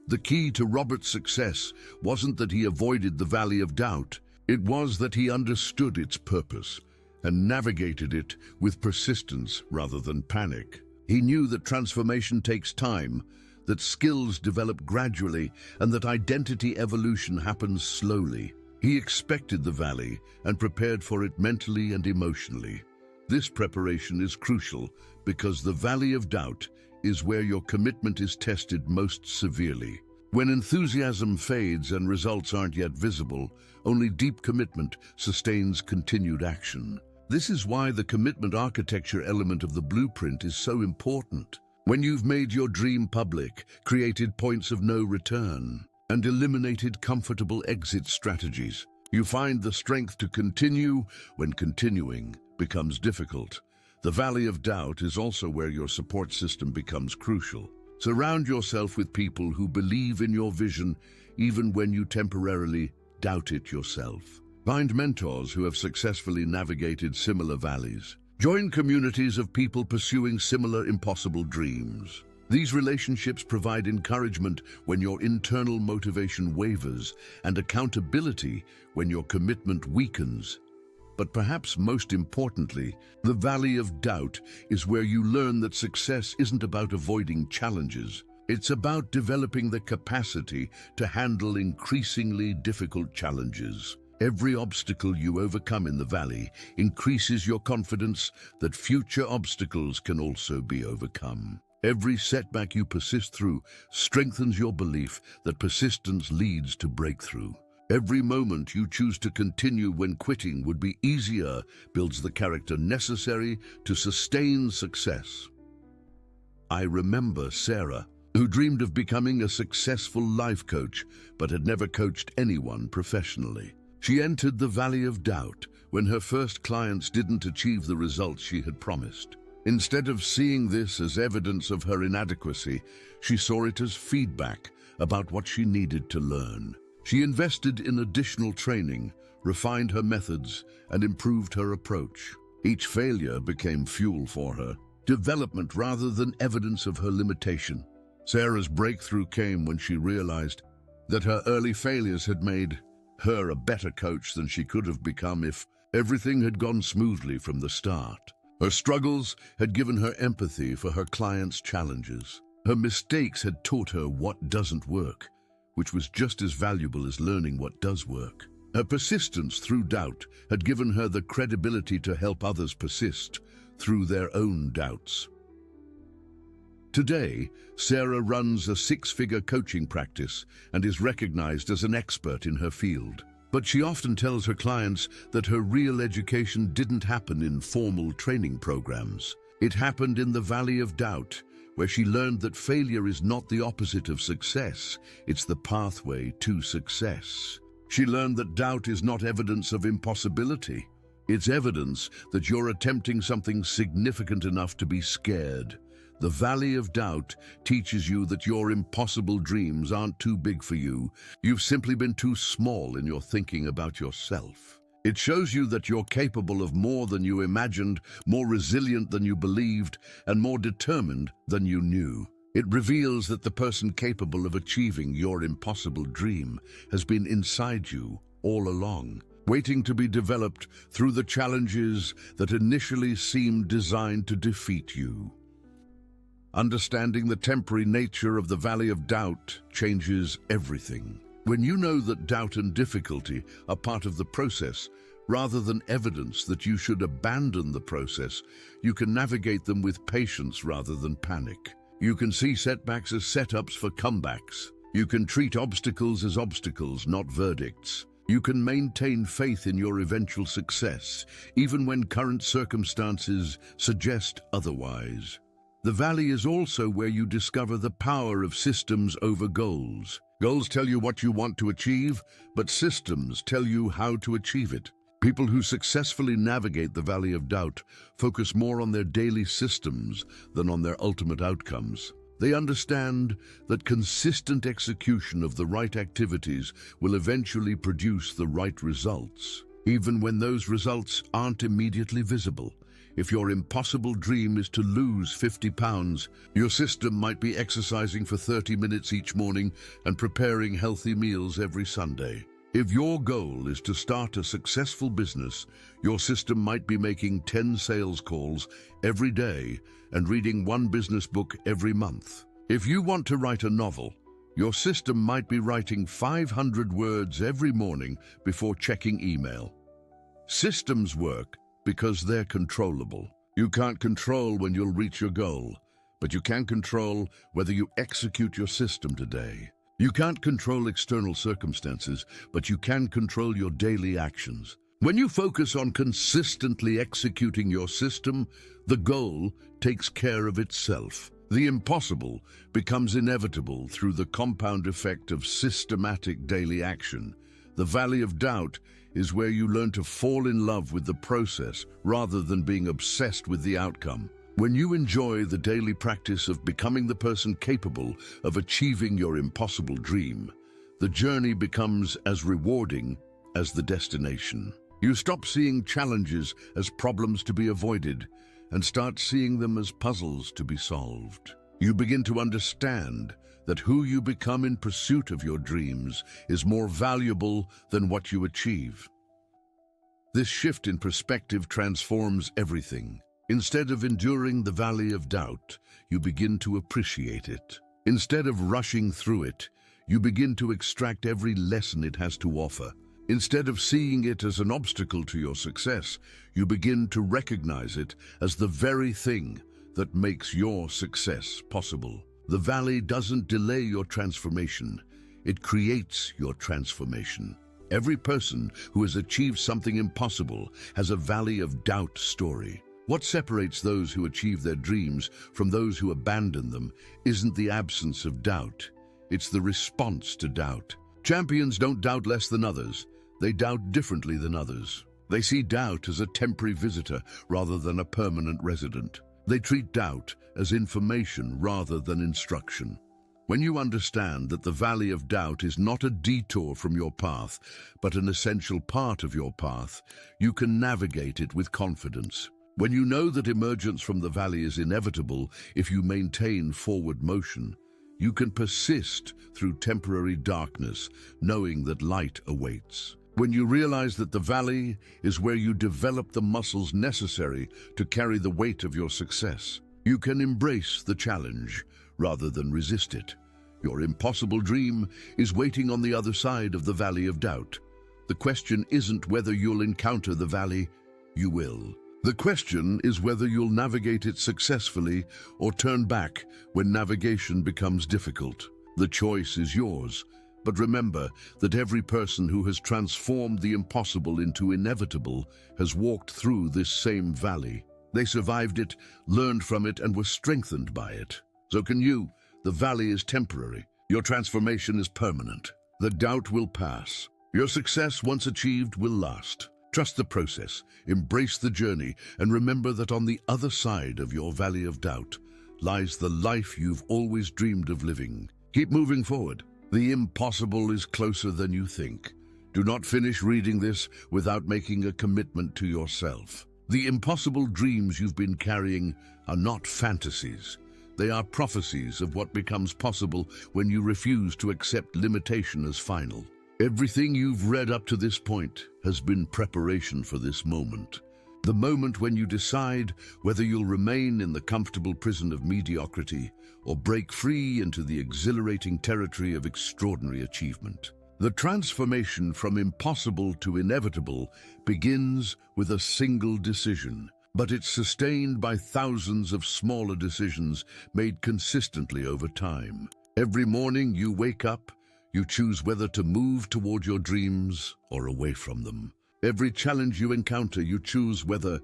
[SPEAKER 1] The key to Robert's success wasn't that he avoided the Valley of Doubt. It was that he understood its purpose and navigated it with persistence rather than panic. He knew that transformation takes time, that skills develop gradually, and that identity evolution happens slowly. He expected the valley and prepared for it mentally and emotionally. This preparation is crucial because the Valley of Doubt is where your commitment is tested most severely. When enthusiasm fades and results aren't yet visible, only deep commitment sustains continued action. This is why the commitment architecture element of the blueprint is so important. When you've made your dream public, created points of no return, and eliminated comfortable exit strategies, you find the strength to continue when continuing becomes difficult. The Valley of Doubt is also where your support system becomes crucial. Surround yourself with people who believe in your vision even when you temporarily doubt it yourself. Find mentors who have successfully navigated similar valleys. Join communities of people pursuing similar impossible dreams. These relationships provide encouragement when your internal motivation wavers and accountability when your commitment weakens. But perhaps most importantly, the Valley of Doubt is where you learn that success isn't about avoiding challenges. It's about developing the capacity to handle increasingly difficult challenges. Every obstacle you overcome in the valley increases your confidence that future obstacles can also be overcome. Every setback you persist through strengthens your belief that persistence leads to breakthrough. Every moment you choose to continue when quitting would be easier builds the character necessary to sustain success. I remember Sarah, who dreamed of becoming a successful life coach but had never coached anyone professionally. She entered the Valley of Doubt when her first clients didn't achieve the results she had promised. Instead of seeing this as evidence of her inadequacy, she saw it as feedback about what she needed to learn. She invested in additional training, refined her methods, and improved her approach. Each failure became fuel for her, development rather than evidence of her limitation. Sarah's breakthrough came when she realized that her early failures had made her a better coach than she could have become if everything had gone smoothly from the start. Her struggles had given her empathy for her clients' challenges. Her mistakes had taught her what doesn't work, which was just as valuable as learning what does work. Her persistence through doubt had given her the credibility to help others persist through their own doubts. Today, Sarah runs a 6-figure coaching practice and is recognized as an expert in her field. But she often tells her clients that her real education didn't happen in formal training programs. It happened in the Valley of Doubt, where she learned that failure is not the opposite of success, it's the pathway to success. She learned that doubt is not evidence of impossibility. It's evidence that you're attempting something significant enough to be scared. The Valley of Doubt teaches you that your impossible dreams aren't too big for you. You've simply been too small in your thinking about yourself. It shows you that you're capable of more than you imagined, more resilient than you believed, and more determined than you knew. It reveals that the person capable of achieving your impossible dream has been inside you all along, waiting to be developed through the challenges that initially seemed designed to defeat you. Understanding the temporary nature of the Valley of Doubt changes everything. When you know that doubt and difficulty are part of the process, rather than evidence that you should abandon the process, you can navigate them with patience rather than panic. You can see setbacks as setups for comebacks. You can treat obstacles as obstacles, not verdicts. You can maintain faith in your eventual success, even when current circumstances suggest otherwise. The valley is also where you discover the power of systems over goals. Goals tell you what you want to achieve, but systems tell you how to achieve it. People who successfully navigate the valley of doubt focus more on their daily systems than on their ultimate outcomes. They understand that consistent execution of the right activities will eventually produce the right results, even when those results aren't immediately visible. If your impossible dream is to lose 50 pounds, your system might be exercising for 30 minutes each morning and preparing healthy meals every Sunday. If your goal is to start a successful business, your system might be making 10 sales calls every day and reading one business book every month. If you want to write a novel, your system might be writing 500 words every morning before checking email. Systems work because they're controllable. You can't control when you'll reach your goal, but you can control whether you execute your system today. You can't control external circumstances, but you can control your daily actions. When you focus on consistently executing your system, the goal takes care of itself. The impossible becomes inevitable through the compound effect of systematic daily action. The valley of doubt is where you learn to fall in love with the process rather than being obsessed with the outcome. When you enjoy the daily practice of becoming the person capable of achieving your impossible dream, the journey becomes as rewarding as the destination. You stop seeing challenges as problems to be avoided and start seeing them as puzzles to be solved. You begin to understand that who you become in pursuit of your dreams is more valuable than what you achieve. This shift in perspective transforms everything. Instead of enduring the valley of doubt, you begin to appreciate it. Instead of rushing through it, you begin to extract every lesson it has to offer. Instead of seeing it as an obstacle to your success, you begin to recognize it as the very thing that makes your success possible. The valley doesn't delay your transformation, it creates your transformation. Every person who has achieved something impossible has a valley of doubt story. What separates those who achieve their dreams from those who abandon them isn't the absence of doubt, it's the response to doubt. Champions don't doubt less than others, they doubt differently than others. They see doubt as a temporary visitor rather than a permanent resident. They treat doubt as information rather than instruction. When you understand that the valley of doubt is not a detour from your path, but an essential part of your path, you can navigate it with confidence. When you know that emergence from the valley is inevitable if you maintain forward motion, you can persist through temporary darkness, knowing that light awaits. When you realize that the valley is where you develop the muscles necessary to carry the weight of your success, you can embrace the challenge rather than resist it. Your impossible dream is waiting on the other side of the valley of doubt. The question isn't whether you'll encounter the valley, you will. The question is whether you'll navigate it successfully or turn back when navigation becomes difficult. The choice is yours, but remember that every person who has transformed the impossible into inevitable has walked through this same valley. They survived it, learned from it, and were strengthened by it. So can you. The valley is temporary. Your transformation is permanent. The doubt will pass. Your success, once achieved, will last. Trust the process, embrace the journey, and remember that on the other side of your valley of doubt lies the life you've always dreamed of living. Keep moving forward. The impossible is closer than you think. Do not finish reading this without making a commitment to yourself. The impossible dreams you've been carrying are not fantasies. They are prophecies of what becomes possible when you refuse to accept limitation as final. Everything you've read up to this point has been preparation for this moment. The moment when you decide whether you'll remain in the comfortable prison of mediocrity or break free into the exhilarating territory of extraordinary achievement. The transformation from impossible to inevitable begins with a single decision, but it's sustained by thousands of smaller decisions made consistently over time. Every morning you wake up, You choose whether to move toward your dreams or away from them. Every challenge you encounter, you choose whether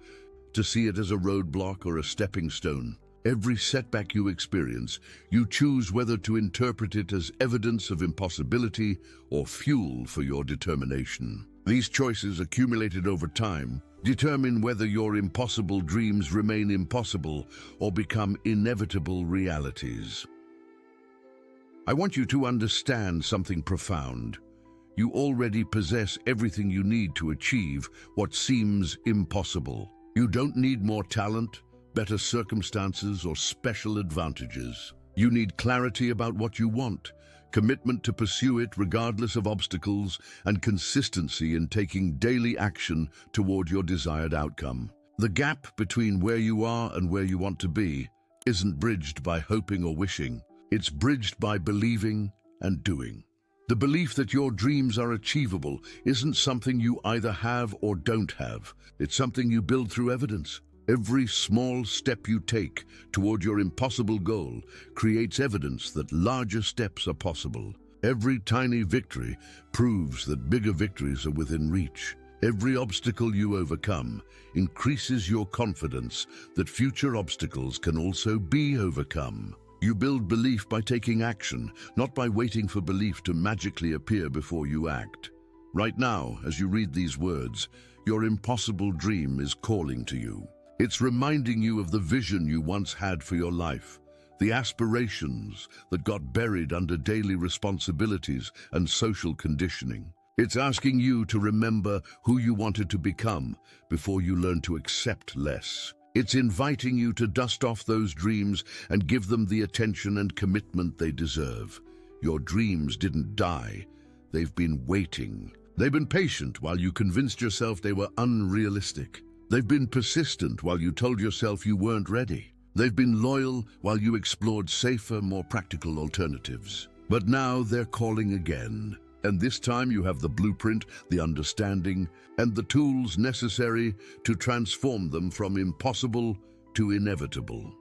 [SPEAKER 1] to see it as a roadblock or a stepping stone. Every setback you experience, you choose whether to interpret it as evidence of impossibility or fuel for your determination. These choices, accumulated over time, determine whether your impossible dreams remain impossible or become inevitable realities. I want you to understand something profound. You already possess everything you need to achieve what seems impossible. You don't need more talent, better circumstances, or special advantages. You need clarity about what you want, commitment to pursue it regardless of obstacles, and consistency in taking daily action toward your desired outcome. The gap between where you are and where you want to be isn't bridged by hoping or wishing. It's bridged by believing and doing. The belief that your dreams are achievable isn't something you either have or don't have. It's something you build through evidence. Every small step you take toward your impossible goal creates evidence that larger steps are possible. Every tiny victory proves that bigger victories are within reach. Every obstacle you overcome increases your confidence that future obstacles can also be overcome. You build belief by taking action, not by waiting for belief to magically appear before you act. Right now, as you read these words, your impossible dream is calling to you. It's reminding you of the vision you once had for your life, the aspirations that got buried under daily responsibilities and social conditioning. It's asking you to remember who you wanted to become before you learned to accept less. It's inviting you to dust off those dreams and give them the attention and commitment they deserve. Your dreams didn't die. They've been waiting. They've been patient while you convinced yourself they were unrealistic. They've been persistent while you told yourself you weren't ready. They've been loyal while you explored safer, more practical alternatives. But now they're calling again. And this time you have the blueprint, the understanding, and the tools necessary to transform them from impossible to inevitable.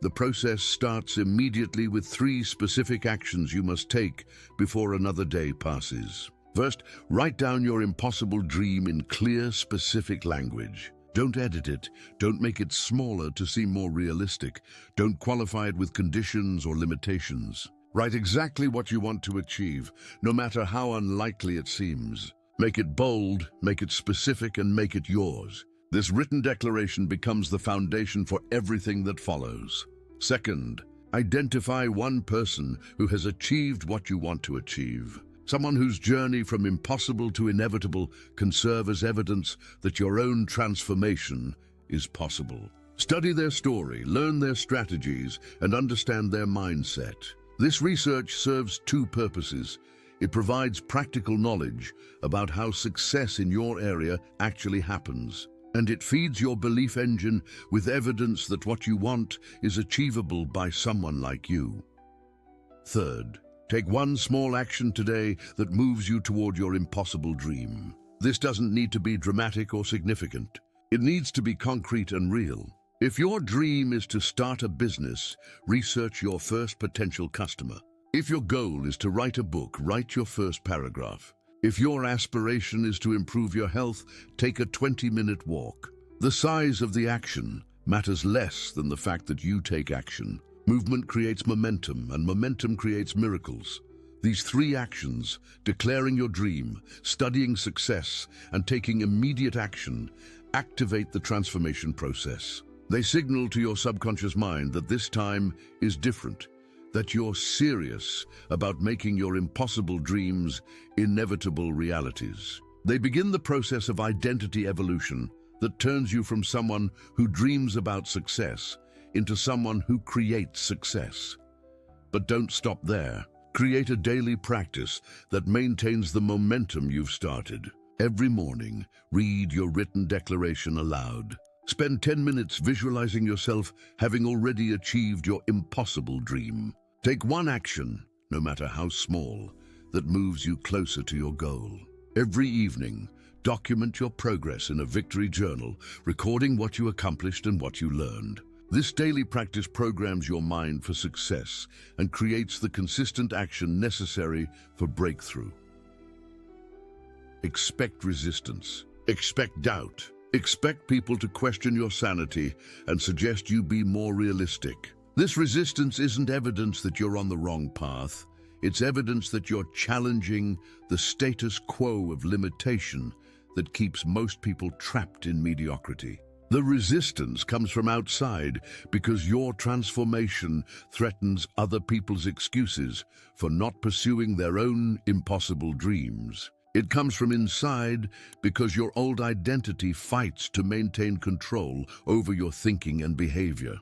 [SPEAKER 1] The process starts immediately with 3 specific actions you must take before another day passes. First, write down your impossible dream in clear, specific language. Don't edit it. Don't make it smaller to seem more realistic. Don't qualify it with conditions or limitations. Write exactly what you want to achieve, no matter how unlikely it seems. Make it bold, make it specific, and make it yours. This written declaration becomes the foundation for everything that follows. Second, identify one person who has achieved what you want to achieve. Someone whose journey from impossible to inevitable can serve as evidence that your own transformation is possible. Study their story, learn their strategies, and understand their mindset. This research serves 2 purposes. It provides practical knowledge about how success in your area actually happens, and it feeds your belief engine with evidence that what you want is achievable by someone like you. Third, take one small action today that moves you toward your impossible dream. This doesn't need to be dramatic or significant. It needs to be concrete and real. If your dream is to start a business, research your first potential customer. If your goal is to write a book, write your first paragraph. If your aspiration is to improve your health, take a 20-minute walk. The size of the action matters less than the fact that you take action. Movement creates momentum, and momentum creates miracles. These 3 actions, declaring your dream, studying success, and taking immediate action, activate the transformation process. They signal to your subconscious mind that this time is different, that you're serious about making your impossible dreams inevitable realities. They begin the process of identity evolution that turns you from someone who dreams about success into someone who creates success. But don't stop there. Create a daily practice that maintains the momentum you've started. Every morning, read your written declaration aloud. Spend 10 minutes visualizing yourself having already achieved your impossible dream. Take one action, no matter how small, that moves you closer to your goal. Every evening, document your progress in a victory journal, recording what you accomplished and what you learned. This daily practice programs your mind for success and creates the consistent action necessary for breakthrough. Expect resistance. Expect doubt. Expect people to question your sanity and suggest you be more realistic. This resistance isn't evidence that you're on the wrong path. It's evidence that you're challenging the status quo of limitation that keeps most people trapped in mediocrity. The resistance comes from outside because your transformation threatens other people's excuses for not pursuing their own impossible dreams. It comes from inside because your old identity fights to maintain control over your thinking and behavior.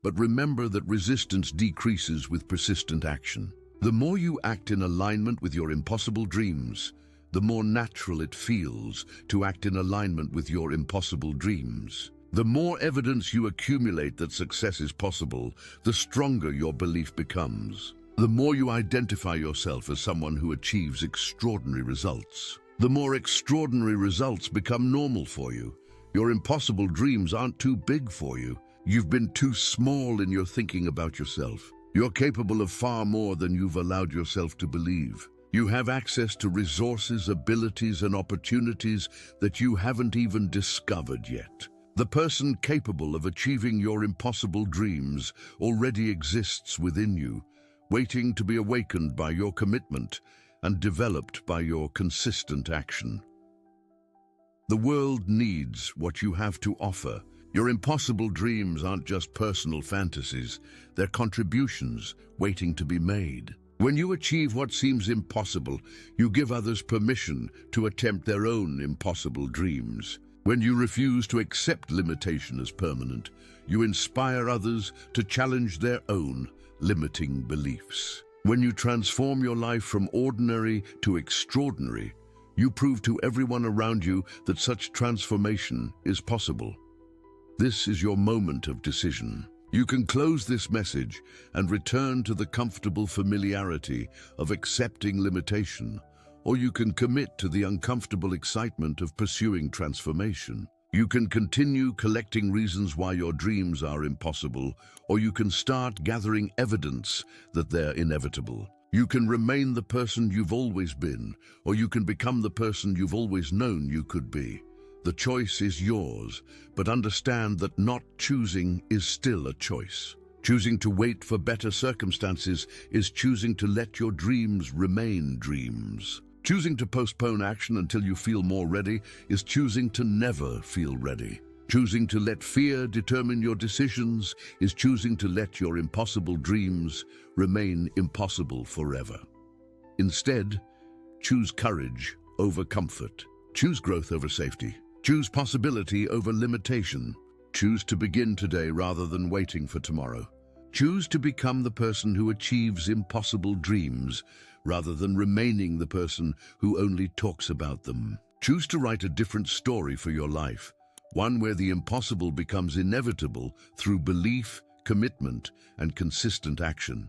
[SPEAKER 1] But remember that resistance decreases with persistent action. The more you act in alignment with your impossible dreams, the more natural it feels to act in alignment with your impossible dreams. The more evidence you accumulate that success is possible, the stronger your belief becomes. The more you identify yourself as someone who achieves extraordinary results, the more extraordinary results become normal for you. Your impossible dreams aren't too big for you. You've been too small in your thinking about yourself. You're capable of far more than you've allowed yourself to believe. You have access to resources, abilities, and opportunities that you haven't even discovered yet. The person capable of achieving your impossible dreams already exists within you, waiting to be awakened by your commitment and developed by your consistent action. The world needs what you have to offer. Your impossible dreams aren't just personal fantasies, they're contributions waiting to be made. When you achieve what seems impossible, you give others permission to attempt their own impossible dreams. When you refuse to accept limitation as permanent, you inspire others to challenge their own limiting beliefs. When you transform your life from ordinary to extraordinary, you prove to everyone around you that such transformation is possible. This is your moment of decision. You can close this message and return to the comfortable familiarity of accepting limitation, or you can commit to the uncomfortable excitement of pursuing transformation. You can continue collecting reasons why your dreams are impossible, or you can start gathering evidence that they're inevitable. You can remain the person you've always been, or you can become the person you've always known you could be. The choice is yours, but understand that not choosing is still a choice. Choosing to wait for better circumstances is choosing to let your dreams remain dreams. Choosing to postpone action until you feel more ready is choosing to never feel ready. Choosing to let fear determine your decisions is choosing to let your impossible dreams remain impossible forever. Instead, choose courage over comfort. Choose growth over safety. Choose possibility over limitation. Choose to begin today rather than waiting for tomorrow. Choose to become the person who achieves impossible dreams rather than remaining the person who only talks about them. Choose to write a different story for your life, one where the impossible becomes inevitable through belief, commitment, and consistent action.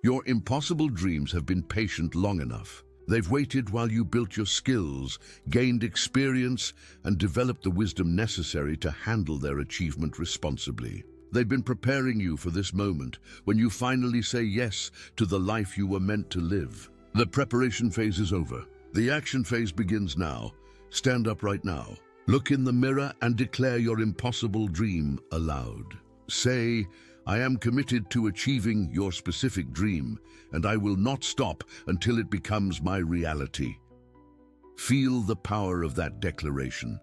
[SPEAKER 1] Your impossible dreams have been patient long enough. They've waited while you built your skills, gained experience, and developed the wisdom necessary to handle their achievement responsibly. They've been preparing you for this moment when you finally say yes to the life you were meant to live. The preparation phase is over. The action phase begins now. Stand up right now. Look in the mirror and declare your impossible dream aloud. Say, I am committed to achieving your specific dream, and I will not stop until it becomes my reality. Feel the power of that declaration.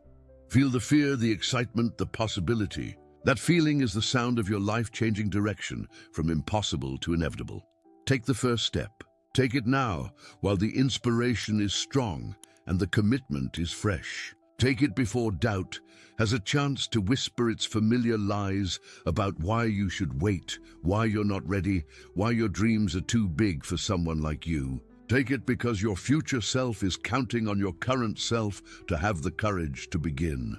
[SPEAKER 1] Feel the fear, the excitement, the possibility. That feeling is the sound of your life-changing direction from impossible to inevitable. Take the first step. Take it now, while the inspiration is strong and the commitment is fresh. Take it before doubt has a chance to whisper its familiar lies about why you should wait, why you're not ready, why your dreams are too big for someone like you. Take it because your future self is counting on your current self to have the courage to begin.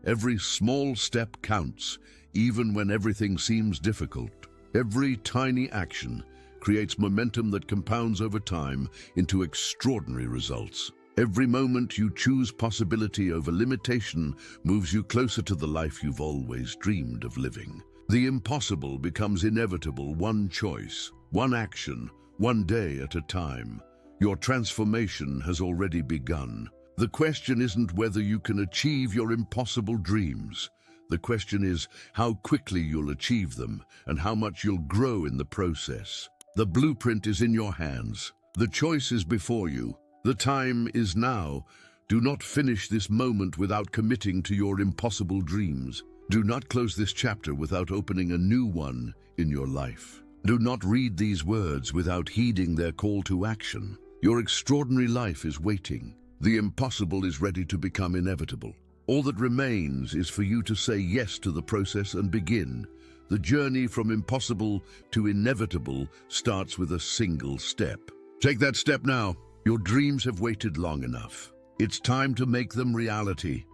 [SPEAKER 1] Every small step counts, even when everything seems difficult. Every tiny action creates momentum that compounds over time into extraordinary results. Every moment you choose possibility over limitation moves you closer to the life you've always dreamed of living. The impossible becomes inevitable, one choice, one action, one day at a time. Your transformation has already begun. The question isn't whether you can achieve your impossible dreams. The question is how quickly you'll achieve them and how much you'll grow in the process. The blueprint is in your hands. The choice is before you. The time is now. Do not finish this moment without committing to your impossible dreams. Do not close this chapter without opening a new one in your life. Do not read these words without heeding their call to action. Your extraordinary life is waiting. The impossible is ready to become inevitable. All that remains is for you to say yes to the process and begin. The journey from impossible to inevitable starts with a single step. Take that step now. Your dreams have waited long enough. It's time to make them reality.